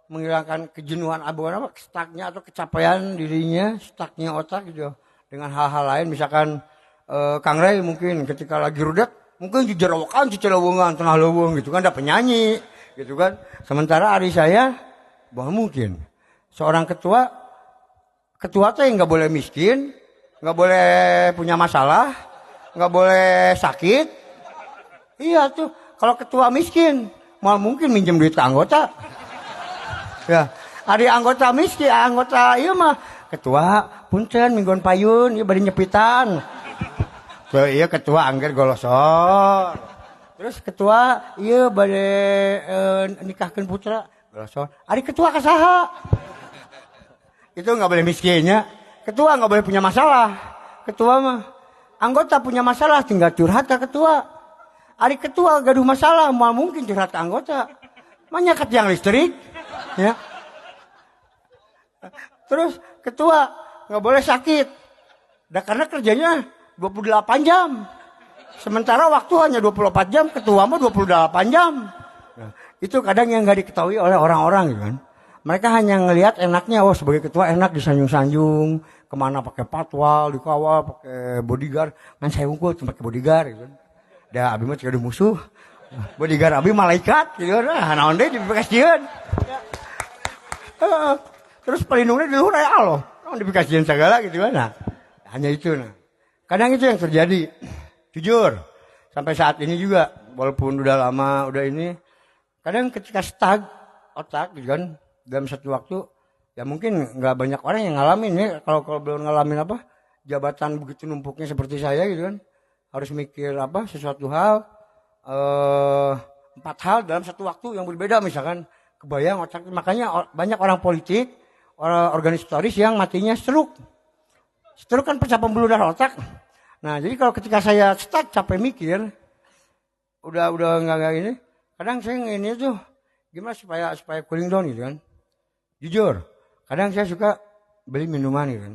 Menghilangkan kejenuhan bukan apa? Stucknya atau kecapaian dirinya, stucknya otak gitu. Dengan hal-hal lain, misalkan Kang Ray mungkin ketika lagi rudet, mungkin jerawakan, cicelawangan, tengah leweng gitu kan, ada penyanyi gitu kan. Sementara hari saya, bahwa mungkin seorang ketua tuh yang nggak boleh miskin, nggak boleh punya masalah, nggak boleh sakit. Iya tuh, kalau ketua miskin, malah mungkin minjem duit ke anggota. Ya, ada anggota miskin, anggota iya mah ketua punten mingguan payun, iya bari nyepitan. So, iya ketua angger golosor. Terus ketua iya bari nikahkeun putra golosor. Ari ketua kasaha? Itu nggak boleh miskinnya. Ketua nggak boleh punya masalah. Ketua mah anggota punya masalah tinggal curhat ke ketua. Ari ketua gaduh masalah, mau mungkin curhat ke anggota. Manyakat yang listrik, ya. Terus ketua nggak boleh sakit. Dah karena kerjanya 28 jam. Sementara waktu hanya 24 jam, ketua mah 28 jam. Nah, itu kadang yang nggak diketahui oleh orang-orang gitu kan. Mereka hanya ngelihat enaknya, oh sebagai ketua enak disanjung-sanjung, kemana pakai patwal, dikawal, pakai bodyguard. Kan saya unggul cuma pakai bodyguard gitu kan. Dah abi mah cek ada musuh. Bodyguard abi malaikat gitu kan. Nah, naon deui dipikasieun. Terus pelindungnya di luhur aya Allah. Naon dipikasieun segala gitu kan. Nah, hanya itu nah. Kadang itu yang terjadi. Jujur, sampai saat ini juga walaupun udah lama udah ini, kadang ketika stuck otak gitu kan dalam satu waktu, ya mungkin nggak banyak orang yang ngalamin ya. Kalau belum ngalamin apa jabatan begitu numpuknya seperti saya gitu kan, harus mikir apa sesuatu hal, 4 hal dalam satu waktu yang berbeda misalkan, kebayang otak. Makanya banyak orang politik, orang organisatoris yang matinya stroke kan pecah pembuluh darah otak. Nah jadi kalau ketika saya stuck capek mikir, udah nggak ini, kadang saya ini tuh gimana supaya cooling down gitu kan. Jujur, kadang saya suka beli minuman gitu kan.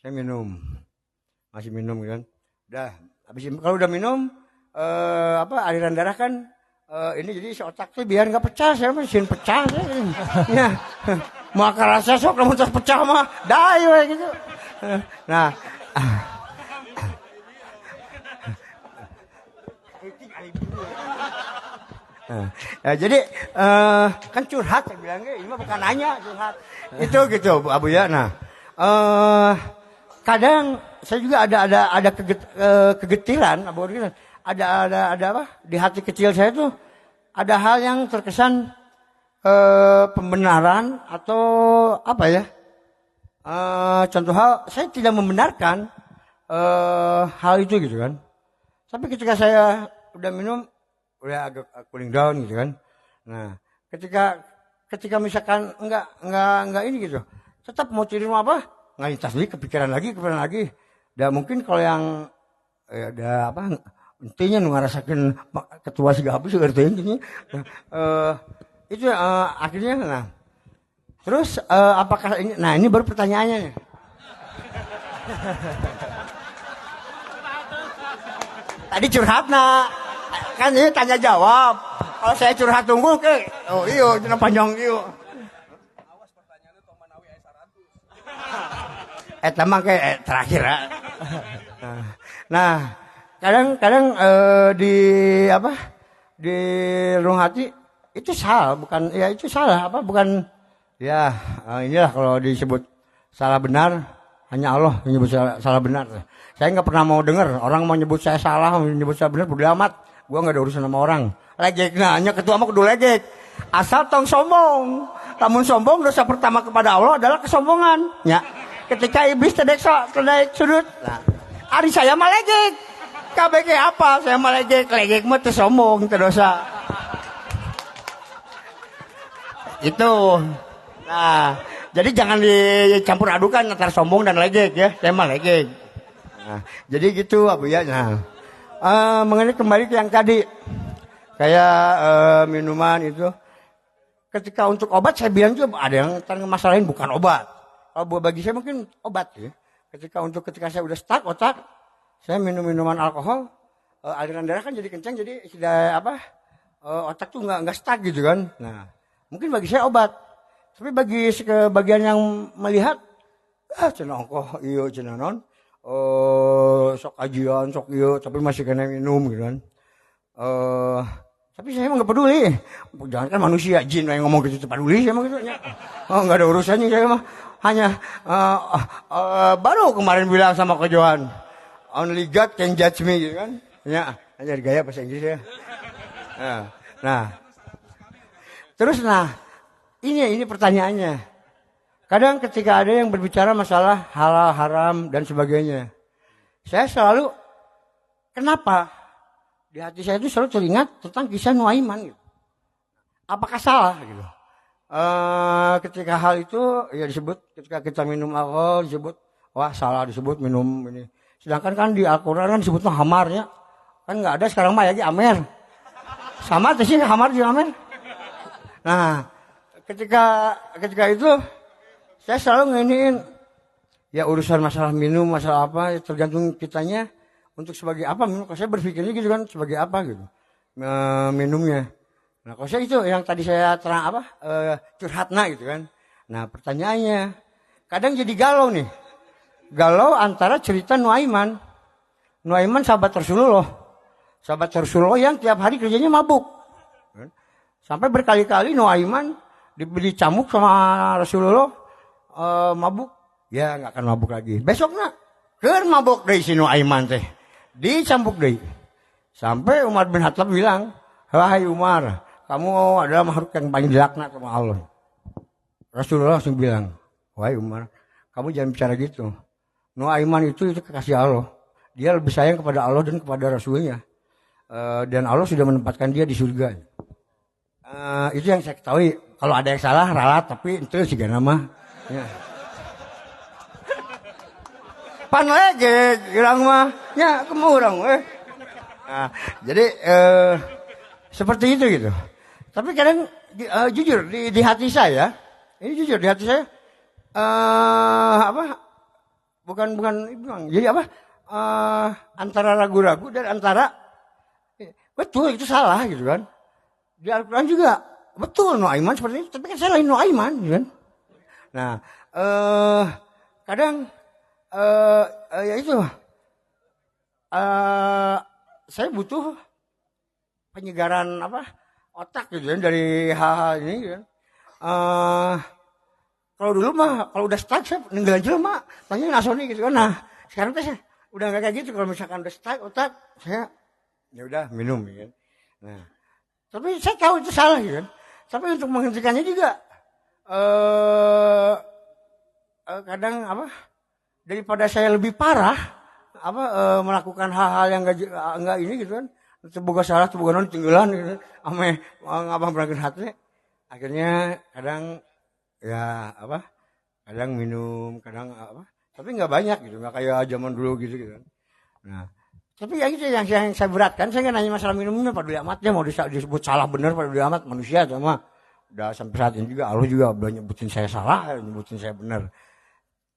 Saya masih minum gitu kan. Udah, habis kalau udah minum, aliran darah kan ini jadi si otak tuh biar nggak pecah, saya mesin pecah. Ya, maka rasa sok kamu terus pecah mah, dai gitu. Nah, ya, jadi kan curhat saya bilangnya, ini mah bukan nanya curhat. Itu gitu Abu ya. Nah, kadang saya juga ada kegetiran, Abu ada apa di hati kecil saya tuh ada hal yang terkesan pembenaran atau apa ya? Contoh hal saya tidak membenarkan hal itu gitu kan. Tapi ketika saya udah minum udah agak cooling down gitu kan. Nah, ketika misalkan enggak ini gitu. Tetap mau tidur apa? Nggak lagi kepikiran lagi. Dan mungkin kalau yang ada apa intinya ngarasakeun ketua siga habis ngerti intinya. Itu akhirnya nah. Terus apakah ini nah ini baru pertanyaannya nih. Tadi curhat kan ini tanya jawab. Kalau saya curhat tunggu ke, oh iyo, jangan panjang iyo. Awas pertanyaannya tong manawi aya 100. Eta mah ke terakhir ya. Nah, kadang di apa? Di ruang hati itu salah, bukan ya itu salah apa bukan ya inilah kalau disebut salah benar hanya Allah yang nyebut salah benar. Saya nggak pernah mau dengar orang mau nyebut saya salah, nyebut saya benar, bodo amat. Gua nggak ada urusan sama orang. Legek nanya ketua mah kudu legek. Asal tong sombong. Lamun sombong dosa pertama kepada Allah adalah kesombongan. Ya. Ketika iblis tedek sudut. Nah, ari saya mah legek. KBG apa? Saya mah legek mah teu sombong teu dosa. Itu. Nah, jadi jangan dicampur adukan antara sombong dan legek ya. Saya mah legek. Nah, jadi gitu Abu ya. Nah, mengenai kembali ke yang tadi, kayak minuman itu, ketika untuk obat saya bilang juga ada yang masalahin bukan obat. Kalau bagi saya mungkin obat ya. Ketika saya udah stuck otak, saya minum minuman alkohol, aliran darah kan jadi kencang, jadi sudah otak tuh nggak stuck gitu kan. Nah, mungkin bagi saya obat. Tapi bagi sebagian yang melihat, cenah ongkoh iyo cenah non. Sok ajian, sok iyo, tapi masih kena minum gitu kan. Tapi saya emang gak peduli. Jangan kan manusia, jin yang ngomong gitu peduli saya emang gitu. Gak ada urusannya saya mah. Hanya baru kemarin bilang sama Ko Johan, only God can judge me gitu kan. Ya, ajar gaya bahasa Inggris ya. Nah. Terus ini pertanyaannya. Kadang ketika ada yang berbicara masalah halal, haram, dan sebagainya. Saya selalu, kenapa? Di hati saya itu selalu teringat tentang kisah Nuaiman. Gitu. Apakah salah? Gitu. Ketika hal itu, ya disebut, ketika kita minum alkohol, disebut, wah salah disebut minum ini. Sedangkan kan di Al-Quran kan disebutnya hamar ya. Kan nggak ada sekarang mah lagi amer. Sama sih hamar juga amer. Nah, ketika itu, saya selalu nginiin, ya urusan masalah minum, masalah apa, ya tergantung kitanya untuk sebagai apa minum. Kalau saya berpikirnya gitu kan, sebagai apa gitu minumnya. Nah kalau saya itu yang tadi saya curhatna gitu kan. Nah pertanyaannya, kadang jadi galau nih. Galau antara cerita Nuaiman. Nuaiman sahabat Rasulullah. Sahabat Rasulullah yang tiap hari kerjanya mabuk. Sampai berkali-kali Nuaiman diberi camuk sama Rasulullah. Mabuk, ya nggak akan mabuk lagi. Besoknya, mabuk dari si Nuaiman teh, dicambuk deh. Sampai Umar bin Khattab bilang, wahai Umar, kamu adalah makhluk yang paling dilaknat sama Allah. Rasulullah langsung bilang, wahai Umar, kamu jangan bicara gitu. Nuaiman itu kekasih Allah. Dia lebih sayang kepada Allah dan kepada Rasulnya. Dan Allah sudah menempatkan dia di surga. Itu yang saya ketahui. Kalau ada yang salah, ralat, tapi itu sih gak nama. Ya. Pan lagi girang mah nya kemurang Nah, jadi seperti itu gitu. Tapi kadang jujur di hati saya, ini jujur di hati saya bukan jadi antara ragu-ragu dan antara betul itu salah gitu kan. Di Al-Qur'an juga betul Nuaiman seperti itu, tapi kan saya lain Nuaiman gitu kan. Nah, kadang ya itu saya butuh penyegaran otak gitu kan dari hal-hal ini gitu kan. Kalau dulu mah kalau udah stuck saya ninggalin jelema, tanya Nasoni gitu kan. Nah, sekarang tuh saya udah enggak kayak gitu. Kalau misalkan udah stuck otak saya ya udah minum gitu kan. Nah, tapi saya tahu itu salah gitu kan. Tapi untuk menghentikannya juga kadang daripada saya lebih parah melakukan hal-hal yang enggak ini gitu kan, terbuka salah terbuka non tinggalan gitu ame ngabang berangkat hati, akhirnya kadang ya kadang minum kadang tapi enggak banyak gitu, enggak kayak zaman dulu gitu kan. Nah tapi yang itu yang saya beratkan, saya nggak nanya masalah minumnya peduli amatnya, mau disebut salah benar peduli amat, manusia sama udah sampai saat ini juga Allah juga udah nyebutin saya salah, nyebutin saya benar.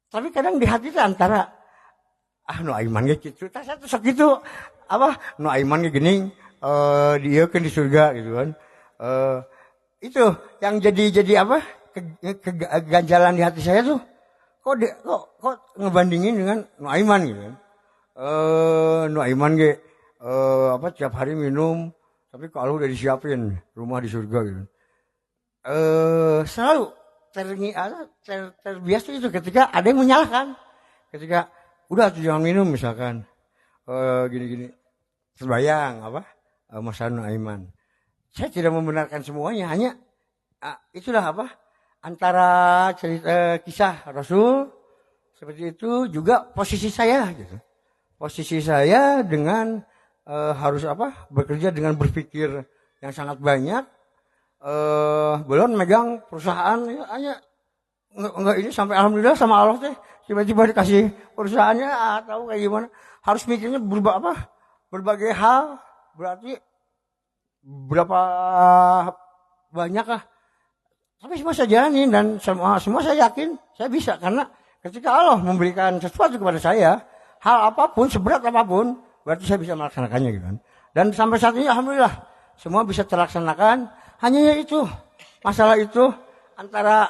Tapi kadang di hati itu antara Nuaiman gitu, saya tuh sok gitu Nuaiman gini dia kan di surga gitu kan. Itu yang jadi keganjalan di hati saya tuh kok ngebandingin dengan Nuaiman gitu kan. Nuaiman tiap hari minum, tapi kalau udah disiapin rumah di surga gitu. Selalu terbiasa itu ketika ada yang menyalahkan, ketika udah jangan minum misalkan gini-gini terbayang masalah Nuaiman. Saya tidak membenarkan semuanya, hanya itulah antara cerita kisah Rasul seperti itu juga posisi saya gitu. Posisi saya dengan harus bekerja dengan berpikir yang sangat banyak. Belum megang perusahaan hanya enggak ini sampai alhamdulillah sama Allah teh tiba-tiba dikasih perusahaannya tahu kayak gimana. Harus mikirnya berbagai hal, berarti berapa banyak lah. Tapi semua saya jalanin dan semua saya yakin saya bisa karena ketika Allah memberikan sesuatu kepada saya, hal apapun, seberat apapun, berarti saya bisa melaksanakannya gitu kan. Dan sampai saat ini alhamdulillah semua bisa terlaksanakan. Hanya itu masalah itu antara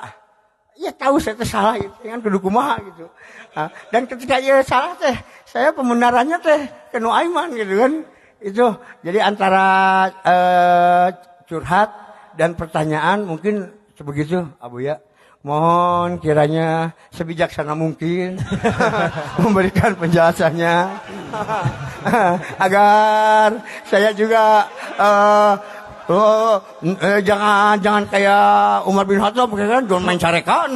ya tahu saya salah itu kan kudu kumaha gitu. Nah, dan ketika ia salah teh, saya pembenarannya teh ke Nuaiman gitu kan. Itu jadi antara curhat dan pertanyaan mungkin sebegitu Abu ya. Mohon kiranya sebijaksana mungkin memberikan penjelasannya agar saya juga jangan kayak Umar bin Khattab kan jangan main carekan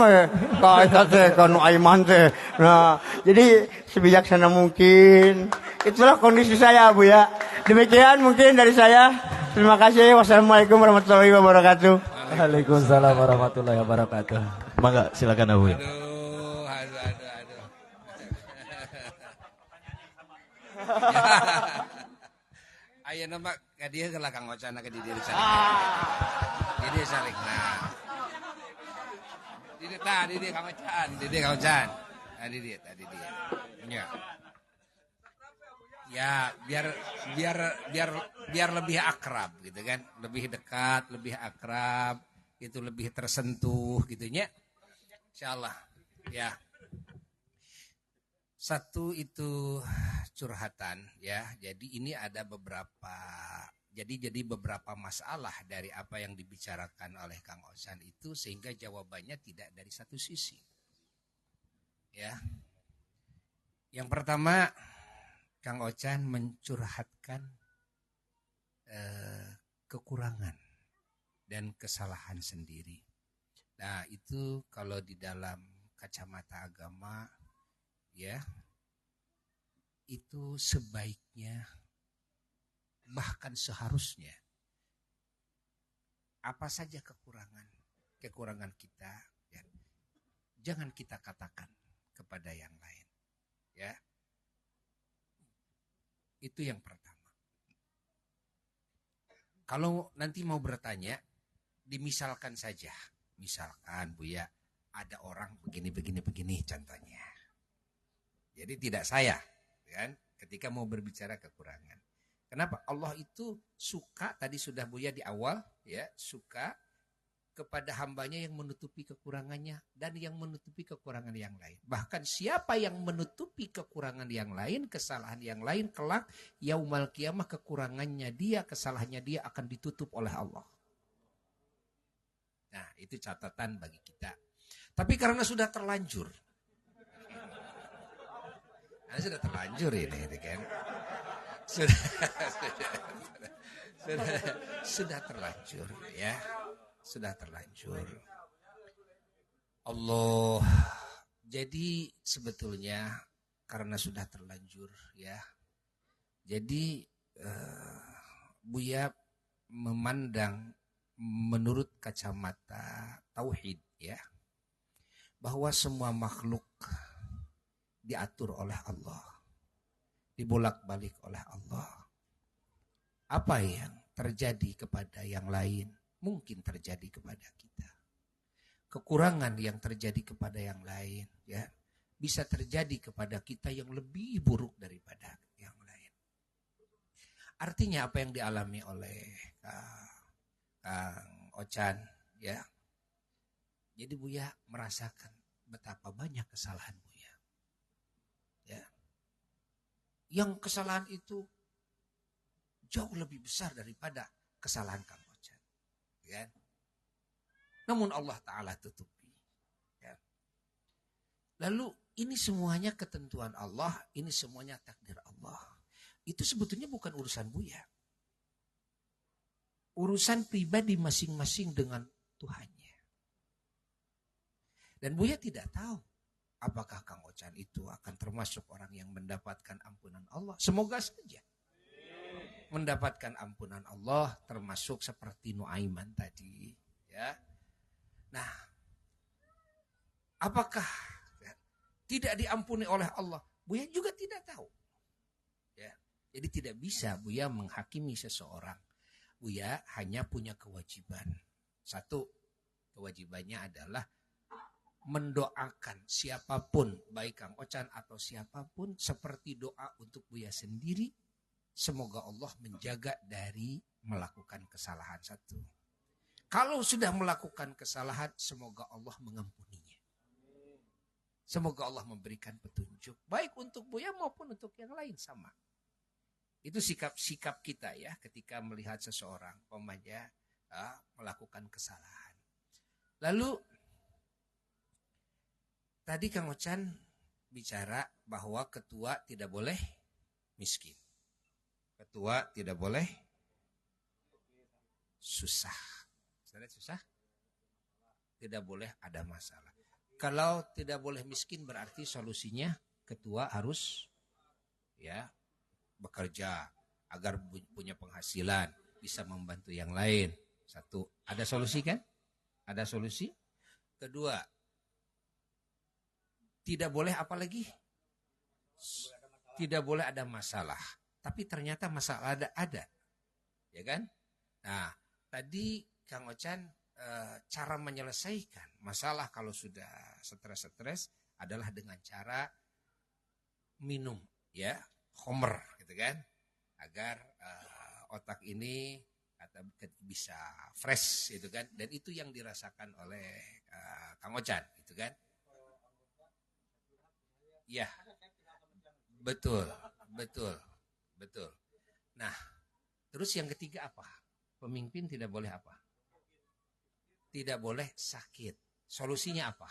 kayak Nuaiman teh. Nah, jadi sebijaksana mungkin. Itulah kondisi saya Bu ya. Demikian mungkin dari saya. Terima kasih. Wassalamualaikum warahmatullahi wabarakatuh. Waalaikumsalam warahmatullahi wabarakatuh. Mangga silakan Abu ya. Aduh. Ayo nama dia ke Kang Ocan ke di diri saya. Jadi saling nah. Didi Kang Ocan. Tadi dia. Ya. Ya, biar lebih akrab gitu kan, lebih dekat, lebih akrab, itu lebih tersentuh gitunya. Insyaallah. Ya. Satu itu curhatan ya. Jadi ini ada beberapa masalah dari apa yang dibicarakan oleh Kang Ocan itu sehingga jawabannya tidak dari satu sisi. Ya. Yang pertama Kang Ocan mencurhatkan kekurangan dan kesalahan sendiri. Nah itu kalau di dalam kacamata agama ya itu sebaiknya bahkan seharusnya apa saja kekurangan kita ya, jangan kita katakan kepada yang lain ya. Itu yang pertama. Kalau nanti mau bertanya, dimisalkan saja. Misalkan Bu ya, ada orang begini contohnya. Jadi tidak saya, kan? Ketika mau berbicara kekurangan. Kenapa? Allah itu suka, tadi sudah Bu ya di awal, ya suka kepada hambanya yang menutupi kekurangannya dan yang menutupi kekurangan yang lain. Bahkan siapa yang menutupi kekurangan yang lain, kesalahan yang lain, kelak yaumal qiyamah kekurangannya dia, kesalahannya dia akan ditutup oleh Allah. Nah itu catatan bagi kita. Tapi karena sudah terlanjur. Sudah terlanjur ini kan. Sudah terlanjur ya. Sudah terlanjur. Allah. Jadi sebetulnya karena sudah terlanjur ya. Jadi Buya memandang menurut kacamata tauhid ya. Bahwa semua makhluk diatur oleh Allah. Dibolak-balik oleh Allah. Apa yang terjadi kepada yang lain mungkin terjadi kepada kita. Kekurangan yang terjadi kepada yang lain ya bisa terjadi kepada kita yang lebih buruk daripada yang lain. Artinya apa yang dialami oleh Kang Ocan ya. Jadi Buya merasakan betapa banyak kesalahan Buya. Ya. Yang kesalahan itu jauh lebih besar daripada kesalahan Kang Ocan. Ya. Namun Allah Ta'ala tutupi. Ya. Lalu ini semuanya ketentuan Allah, ini semuanya takdir Allah. Itu sebetulnya bukan urusan Buya. Urusan pribadi masing-masing dengan Tuhannya. Dan Buya tidak tahu apakah Kang Ocan itu akan termasuk orang yang mendapatkan ampunan Allah. Semoga saja. Mendapatkan ampunan Allah termasuk seperti Nuaiman tadi ya. Nah Apakah tidak diampuni oleh Allah? Buya juga tidak tahu. Ya. Jadi tidak bisa Buya menghakimi seseorang. Buya hanya punya kewajiban. Satu, kewajibannya adalah mendoakan siapapun, baik Kang Ocan atau siapapun, seperti doa untuk Buya sendiri. Semoga Allah menjaga dari melakukan kesalahan. Satu. Kalau sudah melakukan kesalahan, semoga Allah mengampuninya. Semoga Allah memberikan petunjuk, baik untuk Buya maupun untuk yang lain sama. Itu sikap kita ya ketika melihat seseorang pemanja melakukan kesalahan. Lalu tadi Kang Ocan bicara bahwa ketua tidak boleh miskin. Ketua tidak boleh susah. Susah? Tidak boleh ada masalah. Kalau tidak boleh miskin berarti solusinya ketua harus ya bekerja agar punya penghasilan, bisa membantu yang lain. Satu, ada solusi kan? Ada solusi. Kedua, tidak boleh apa lagi? Tidak boleh ada masalah. Tapi ternyata masalah ada. Ya kan? Nah, tadi Kang Ocan cara menyelesaikan masalah kalau sudah stres adalah dengan cara minum ya, homer gitu kan. Agar otak ini bisa fresh gitu kan. Dan itu yang dirasakan oleh Kang Ocan gitu kan. Iya. Betul. Nah, terus yang ketiga apa? Pemimpin tidak boleh apa? Tidak boleh sakit. Solusinya apa?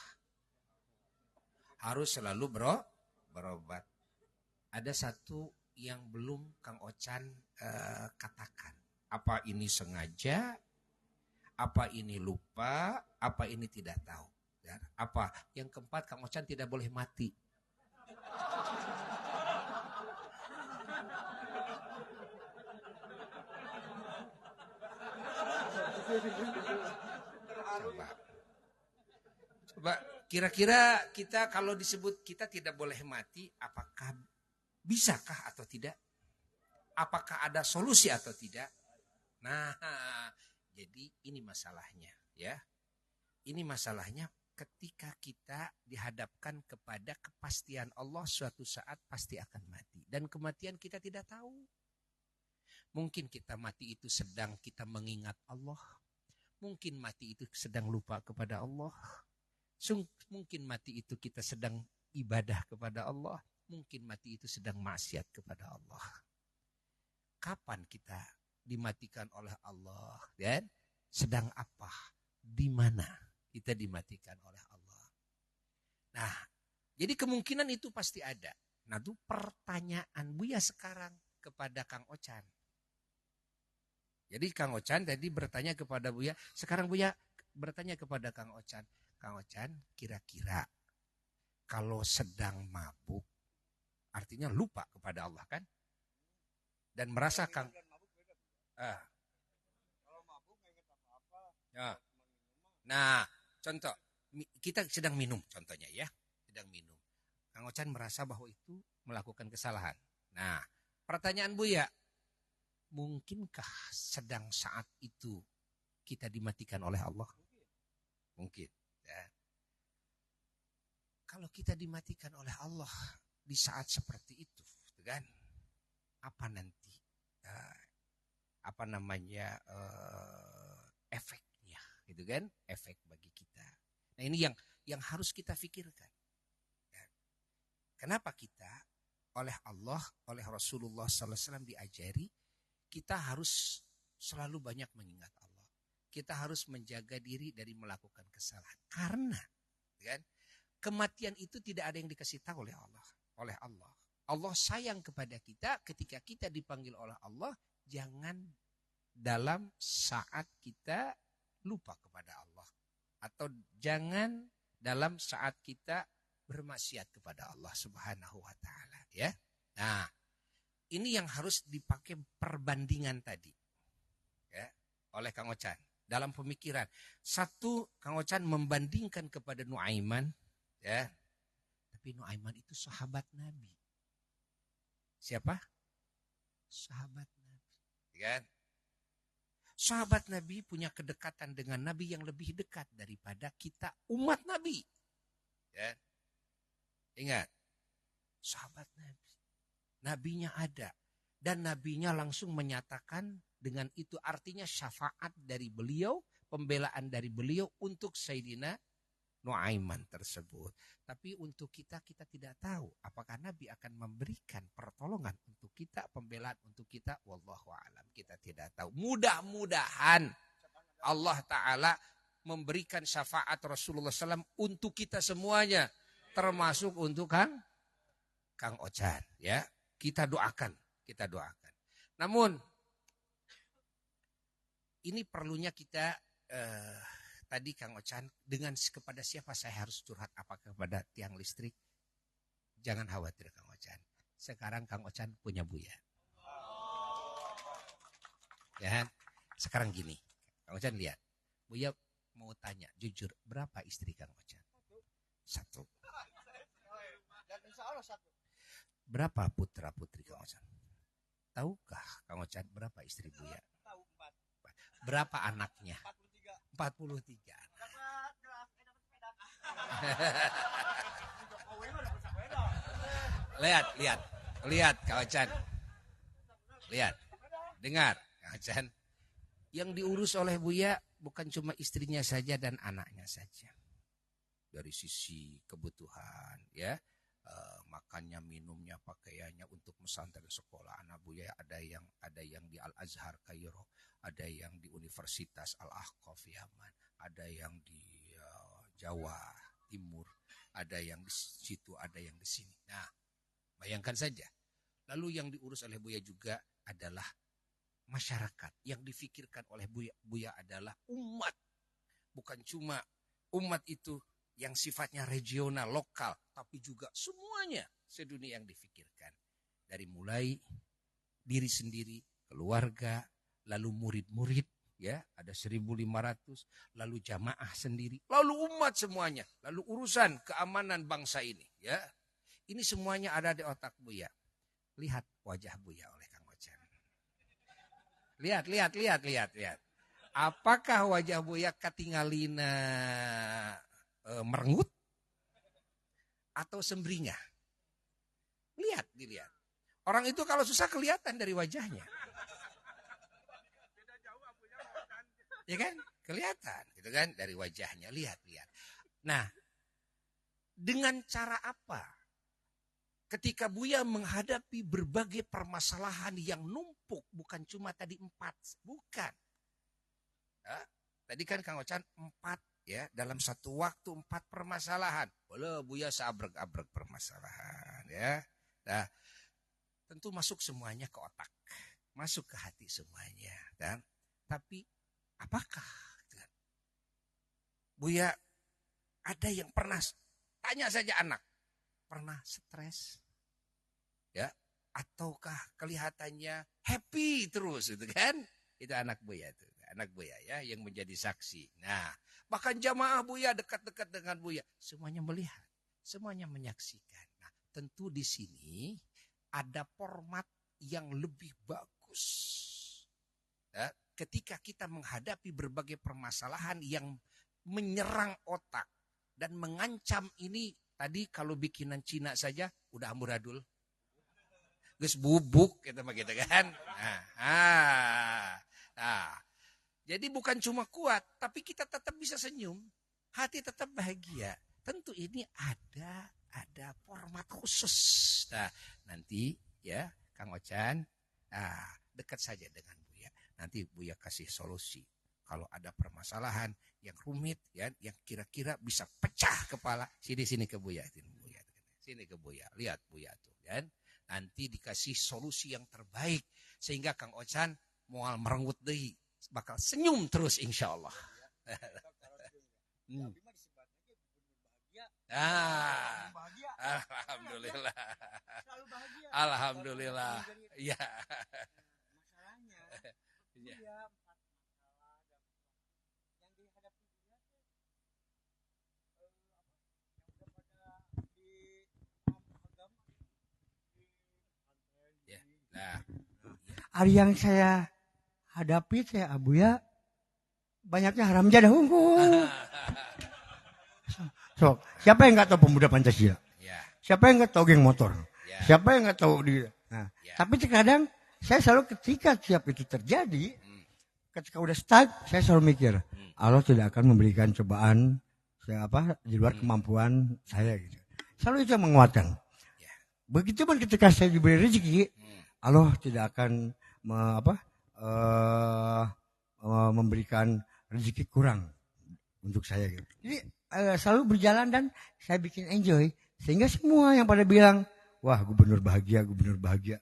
Harus selalu berobat. Ada satu yang belum Kang Ocan katakan. Apa ini sengaja? Apa ini lupa? Apa ini tidak tahu? Dan apa? Yang keempat, Kang Ocan tidak boleh mati. Coba kira-kira kita kalau disebut kita tidak boleh mati, apakah bisakah atau tidak? Apakah ada solusi atau tidak? Nah, jadi ini masalahnya ya. Ini masalahnya ketika kita dihadapkan kepada kepastian Allah suatu saat pasti akan mati. Dan kematian kita tidak tahu. Mungkin kita mati itu sedang kita mengingat Allah. Mungkin mati itu sedang lupa kepada Allah. Mungkin mati itu kita sedang ibadah kepada Allah. Mungkin mati itu sedang maksiat kepada Allah. Kapan kita dimatikan oleh Allah? Dan sedang apa? Di mana kita dimatikan oleh Allah? Nah, jadi kemungkinan itu pasti ada. Nah, itu pertanyaan Buya sekarang kepada Kang Ocan. Jadi Kang Ocan tadi bertanya kepada Buya, sekarang Buya bertanya kepada Kang Ocan. Kang Ocan, kira-kira kalau sedang mabuk, artinya lupa kepada Allah kan? Dan merasa Kang... Nah, contoh, kita sedang minum contohnya ya. Sedang minum. Kang Ocan merasa bahwa itu melakukan kesalahan. Nah, pertanyaan Buya, mungkinkah sedang saat itu kita dimatikan oleh Allah? Mungkin. Ya. Kalau kita dimatikan oleh Allah di saat seperti itu, kan? Apa nanti? Efeknya, gitu kan? Efek bagi kita. Nah ini yang harus kita pikirkan. Ya. Kenapa kita oleh Allah, oleh Rasulullah SAW diajari kita harus selalu banyak mengingat Allah. Kita harus menjaga diri dari melakukan kesalahan. Karena kan, kematian itu tidak ada yang dikasih tahu oleh Allah. Allah sayang kepada kita ketika kita dipanggil oleh Allah. Jangan dalam saat kita lupa kepada Allah. Atau jangan dalam saat kita bermaksiat kepada Allah Subhanahu wa ta'ala. Ya. Nah, ini yang harus dipakai perbandingan tadi ya, oleh Kang Ocan dalam pemikiran. Satu, Kang Ocan membandingkan kepada Nuaiman Ya. Tapi Nuaiman itu sahabat Nabi. Siapa? Sahabat Nabi. Kan? Sahabat Nabi punya kedekatan dengan Nabi yang lebih dekat daripada kita umat Nabi. Ya. Ingat, sahabat Nabi. Nabinya ada. Dan Nabinya langsung menyatakan dengan itu artinya syafaat dari beliau, pembelaan dari beliau untuk Sayyidina Nuaiman tersebut. Tapi untuk kita tidak tahu apakah Nabi akan memberikan pertolongan untuk kita, pembelaan untuk kita. Wallahu a'lam, kita tidak tahu. Mudah-mudahan Allah Ta'ala memberikan syafaat Rasulullah SAW untuk kita semuanya. Termasuk untuk Kang Ocan. Ya, kita doakan. Namun, ini perlunya kita tadi Kang Ocan, kepada siapa saya harus curhat? Apakah kepada tiang listrik? Jangan khawatir Kang Ocan. Sekarang Kang Ocan punya Buya. Ya, sekarang gini. Kang Ocan lihat. Buya mau tanya, jujur, berapa istri Kang Ocan? Satu. Berapa putra putri Kang Ocan? Tahukah Kang Ocan berapa istri Buya? Berapa anaknya? 43. Lihat Kang Ocan. Lihat. Dengar Kang Ocan. Yang diurus oleh Buya bukan cuma istrinya saja dan anaknya saja. Dari sisi kebutuhan, ya. Makannya, minumnya, pakaiannya untuk pesantren sekolah anak Buya, ada yang di Al Azhar Kairo, ada yang di Universitas Al Ahqaf Yaman, ada yang di Jawa Timur, ada yang di situ, ada yang di sini. Nah, bayangkan saja. Lalu yang diurus oleh Buya juga adalah masyarakat. Yang difikirkan oleh Buya adalah umat. Bukan cuma umat itu yang sifatnya regional, lokal, tapi juga semuanya sedunia yang difikirkan. Dari mulai diri sendiri, keluarga, lalu murid-murid, ya, ada 1.500, lalu jamaah sendiri, lalu umat semuanya, lalu urusan keamanan bangsa ini, ya. Ini semuanya ada di otak Buya. Lihat wajah Buya oleh Kang Ocan. Lihat. Apakah wajah Buya katingalina merengut atau sembringah? Dilihat. Orang itu kalau susah kelihatan dari wajahnya. Ya kan? Kelihatan gitu kan dari wajahnya. Lihat. Nah, dengan cara apa? Ketika Buya menghadapi berbagai permasalahan yang numpuk, bukan cuma tadi 4, bukan. Ya, tadi kan Kang Ocan 4, ya, dalam satu waktu 4 permasalahan. Boleh Buya seabrek-abrek permasalahan, ya. Nah, tentu masuk semuanya ke otak, masuk ke hati semuanya, kan? Tapi apakah Buya ada yang pernah, tanya saja anak, pernah stres, ya, ataukah kelihatannya happy terus, gitu kan? Itu anak Buya ya, yang menjadi saksi. Nah, bahkan jamaah Buya dekat-dekat dengan Buya, semuanya melihat, semuanya menyaksikan. Nah, tentu di sini ada format yang lebih bagus. Ya, ketika kita menghadapi berbagai permasalahan yang menyerang otak dan mengancam ini, tadi kalau bikinan Cina saja udah amburadul. Geus bubuk gitu kan. Nah, jadi bukan cuma kuat, tapi kita tetap bisa senyum, hati tetap bahagia. Tentu ini ada format khusus. Nah, nanti ya Kang Ocan, dekat saja dengan Buya. Nanti Buya kasih solusi. Kalau ada permasalahan yang rumit, ya, yang kira-kira bisa pecah kepala, sini ke Buya, sini ke Buya. Lihat Buya tuh, kan? Nanti dikasih solusi yang terbaik sehingga Kang Ocan moal merengut deui, bakal senyum terus insyaallah. Alhamdulillah. Alhamdulillah. Ya. Masalahnya ya. hari yang saya hadapi saya Abuya banyaknya haram jadah unggul. So, siapa yang nggak tahu pemuda Pancasila? Ya. Siapa yang nggak tahu geng motor? Ya. Siapa yang nggak tahu dia? Nah, Ya. tapi terkadang saya selalu ketika siap itu terjadi, ketika udah start, saya selalu mikir, Allah tidak akan memberikan cobaan di luar kemampuan saya gitu. Selalu itu yang menguatkan. Ya. Begitu pun ketika saya diberi rezeki, Allah tidak akan memberikan rezeki kurang untuk saya gitu. Jadi selalu berjalan dan saya bikin enjoy sehingga semua yang pada bilang, wah gubernur bahagia. Alhamdulillah.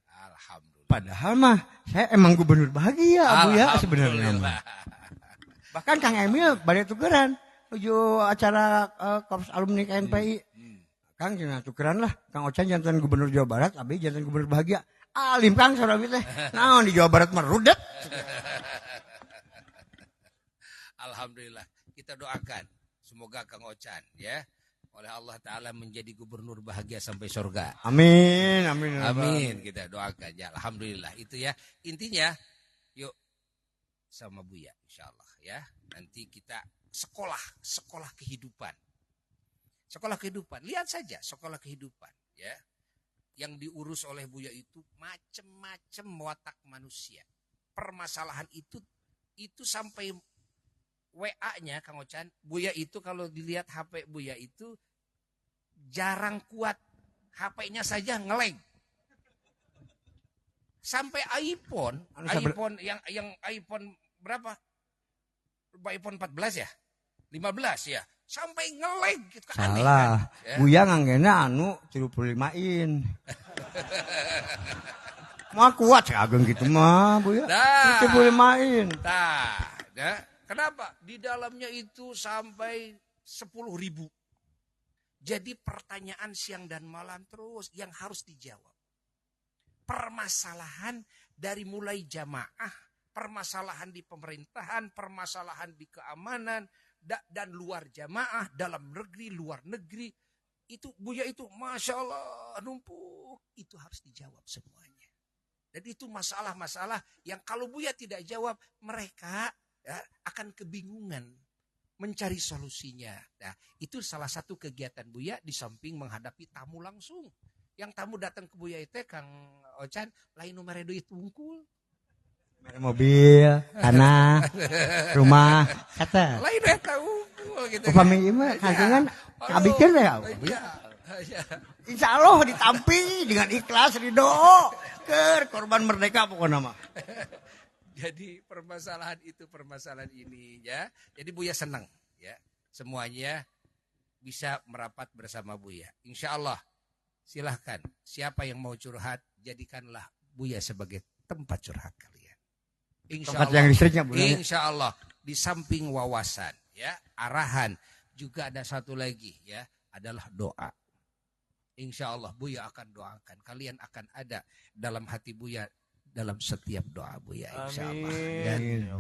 Padahal mah saya emang gubernur bahagia Abuya sebenarnya. Bahkan Kang Emil balik tukeran menuju acara Korps Alumni KNPI. Kang jangan tukeran lah. Kang Ocan jantan gubernur Jawa Barat, Abi jantan gubernur bahagia. Alim Kang saudara teh. Nah di Jawa Barat merudet. Alhamdulillah. Kita doakan semoga Kang Ocan ya oleh Allah Ta'ala menjadi gubernur bahagia sampai surga. Amin. Amin. Kita doakan ya. Alhamdulillah itu ya. Intinya yuk sama Buya insyaallah ya. Nanti kita sekolah kehidupan. Sekolah kehidupan. Lihat saja sekolah kehidupan ya. Yang diurus oleh Buya itu macam-macam watak manusia. Permasalahan itu sampai WA-nya Kang Ocan, Buya itu kalau dilihat HP Buya itu jarang kuat. HP-nya saja ngelag. Sampai iPhone yang iPhone berapa? iPhone 14 ya? 15 ya? Sampai ngelag gitu kan. Salah. Kan? Ya? Buya nganggena 35-in. Mah kuat ageng gitu mah Buya. 35-in. Ya. Kenapa? Di dalamnya itu sampai 10.000. Jadi pertanyaan siang dan malam terus yang harus dijawab. Permasalahan dari mulai jamaah, permasalahan di pemerintahan, permasalahan di keamanan, dan luar jamaah, dalam negeri, luar negeri. Itu Buya itu Masya Allah numpuk. Itu harus dijawab semuanya. Dan itu masalah-masalah yang kalau Buya tidak jawab, mereka ya, akan kebingungan mencari solusinya. Nah, itu salah satu kegiatan Buya di samping menghadapi tamu langsung. Yang tamu datang ke Buya itu Kang Ocan lain nomor duit tungkul. Mobil, tanah, rumah, kata. Lain eta unggul gitu. Upami mah kangengan kabikeun ya. Insya Allah ditampi dengan ikhlas ridho. Keur korban merdeka pokoknya mah. Jadi permasalahan ini ya. Jadi Buya senang ya. Semuanya bisa merapat bersama Buya. Insya Allah silahkan siapa yang mau curhat jadikanlah Buya sebagai tempat curhat kalian. Insya tempat Allah, yang listriknya Buya. Insya Allah di samping wawasan ya arahan juga ada satu lagi ya adalah doa. Insya Allah Buya akan doakan. Kalian akan ada dalam hati Buya dalam setiap doa Buya insya Allah. Ya.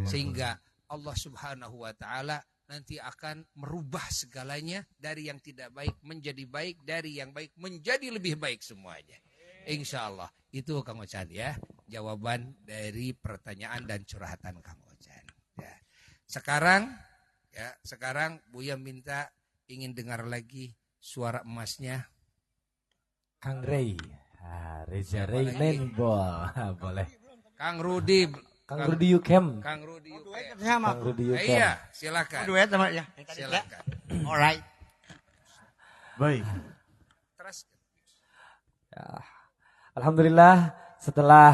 Sehingga Allah Subhanahu wa Ta'ala nanti akan merubah segalanya dari yang tidak baik menjadi baik, dari yang baik menjadi lebih baik semuanya. Insya Allah. Itu Kang Ocan ya. Jawaban dari pertanyaan dan curhatan Kang Ocan. Ya. Sekarang Buya minta ingin dengar lagi suara emasnya Kang Rey. Reza Rey Nenbol. Boleh. Kang Rudi Yukem. Kang Rudi Yukem. Kang Rudi Yukem. Iya, silakan. Duet sama ya. Silakan. Alright. Baik. Terus Ya. Alhamdulillah setelah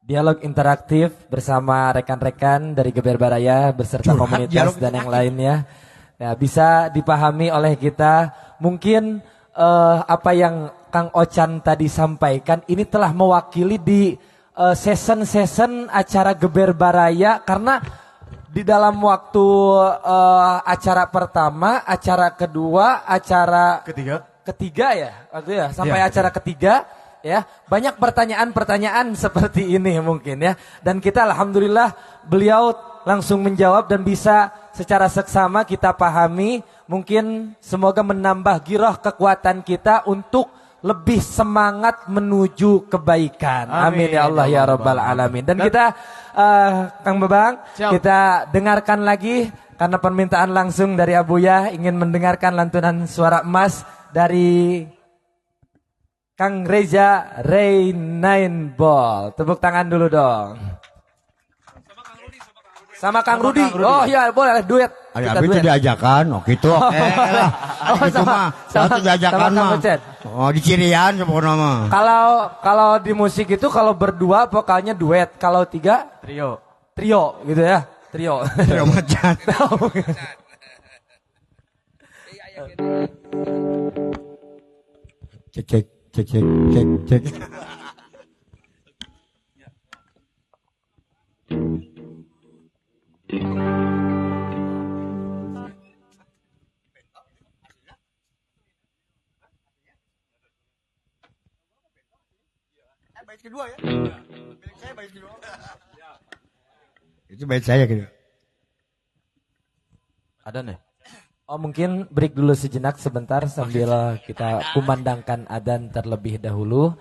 dialog interaktif bersama rekan-rekan dari Geber Baraya beserta komunitas dan yang lainnya, ya, bisa dipahami oleh kita. Mungkin apa yang Kang Ocan tadi sampaikan ini telah mewakili di season-season acara Geber Baraya, karena di dalam waktu acara pertama, acara kedua, acara ketiga ya, waktu ya sampai acara ketiga ya banyak pertanyaan-pertanyaan seperti ini mungkin ya, dan kita alhamdulillah beliau langsung menjawab dan bisa secara seksama kita pahami. Mungkin semoga menambah giroh kekuatan kita untuk lebih semangat menuju kebaikan. Amin ya Allah ya Rabbal Alamin. Dan kita Kang Bebang, kita dengarkan lagi karena permintaan langsung dari Abuya ingin mendengarkan lantunan suara emas dari Kang Reza Rain Ball. Tepuk tangan dulu dong. Sama Kang Rudi. Oh iya boleh duet. Abi itu diajakan, gitu. Itu mah, satu diajakan mah. Oh di Cirian sempurna mah. Kalau di musik itu kalau berdua vokalnya duet, kalau tiga trio gitu ya. Trio macan. Cek. Bait kedua ya. Saya bait kedua. Itu bait saya gitu. Ada nih. Oh mungkin break dulu sejenak sebentar sambil kita kumandangkan adzan terlebih dahulu.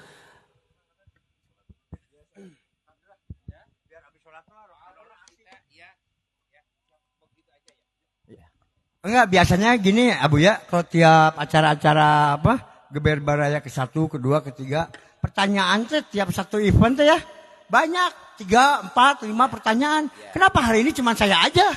Enggak, biasanya gini Abu ya, kalau tiap acara-acara geber baraya ke-1, ke-2, ke-3, pertanyaan tiap satu event ya banyak, 3, 4, 5 pertanyaan. Kenapa hari ini cuma saya aja?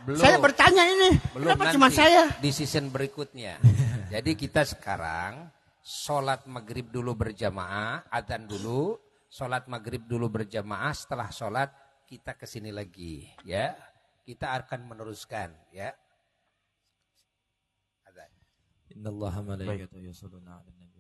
Belum. Saya bertanya ini, kenapa cuma saya? Di season berikutnya. Jadi kita sekarang sholat maghrib dulu berjamaah, adzan dulu, sholat maghrib dulu berjamaah, setelah sholat kita kesini lagi ya. Kita akan meneruskan ya. Adzan. Innallaha malaikatahu yusholluna 'alan nabi.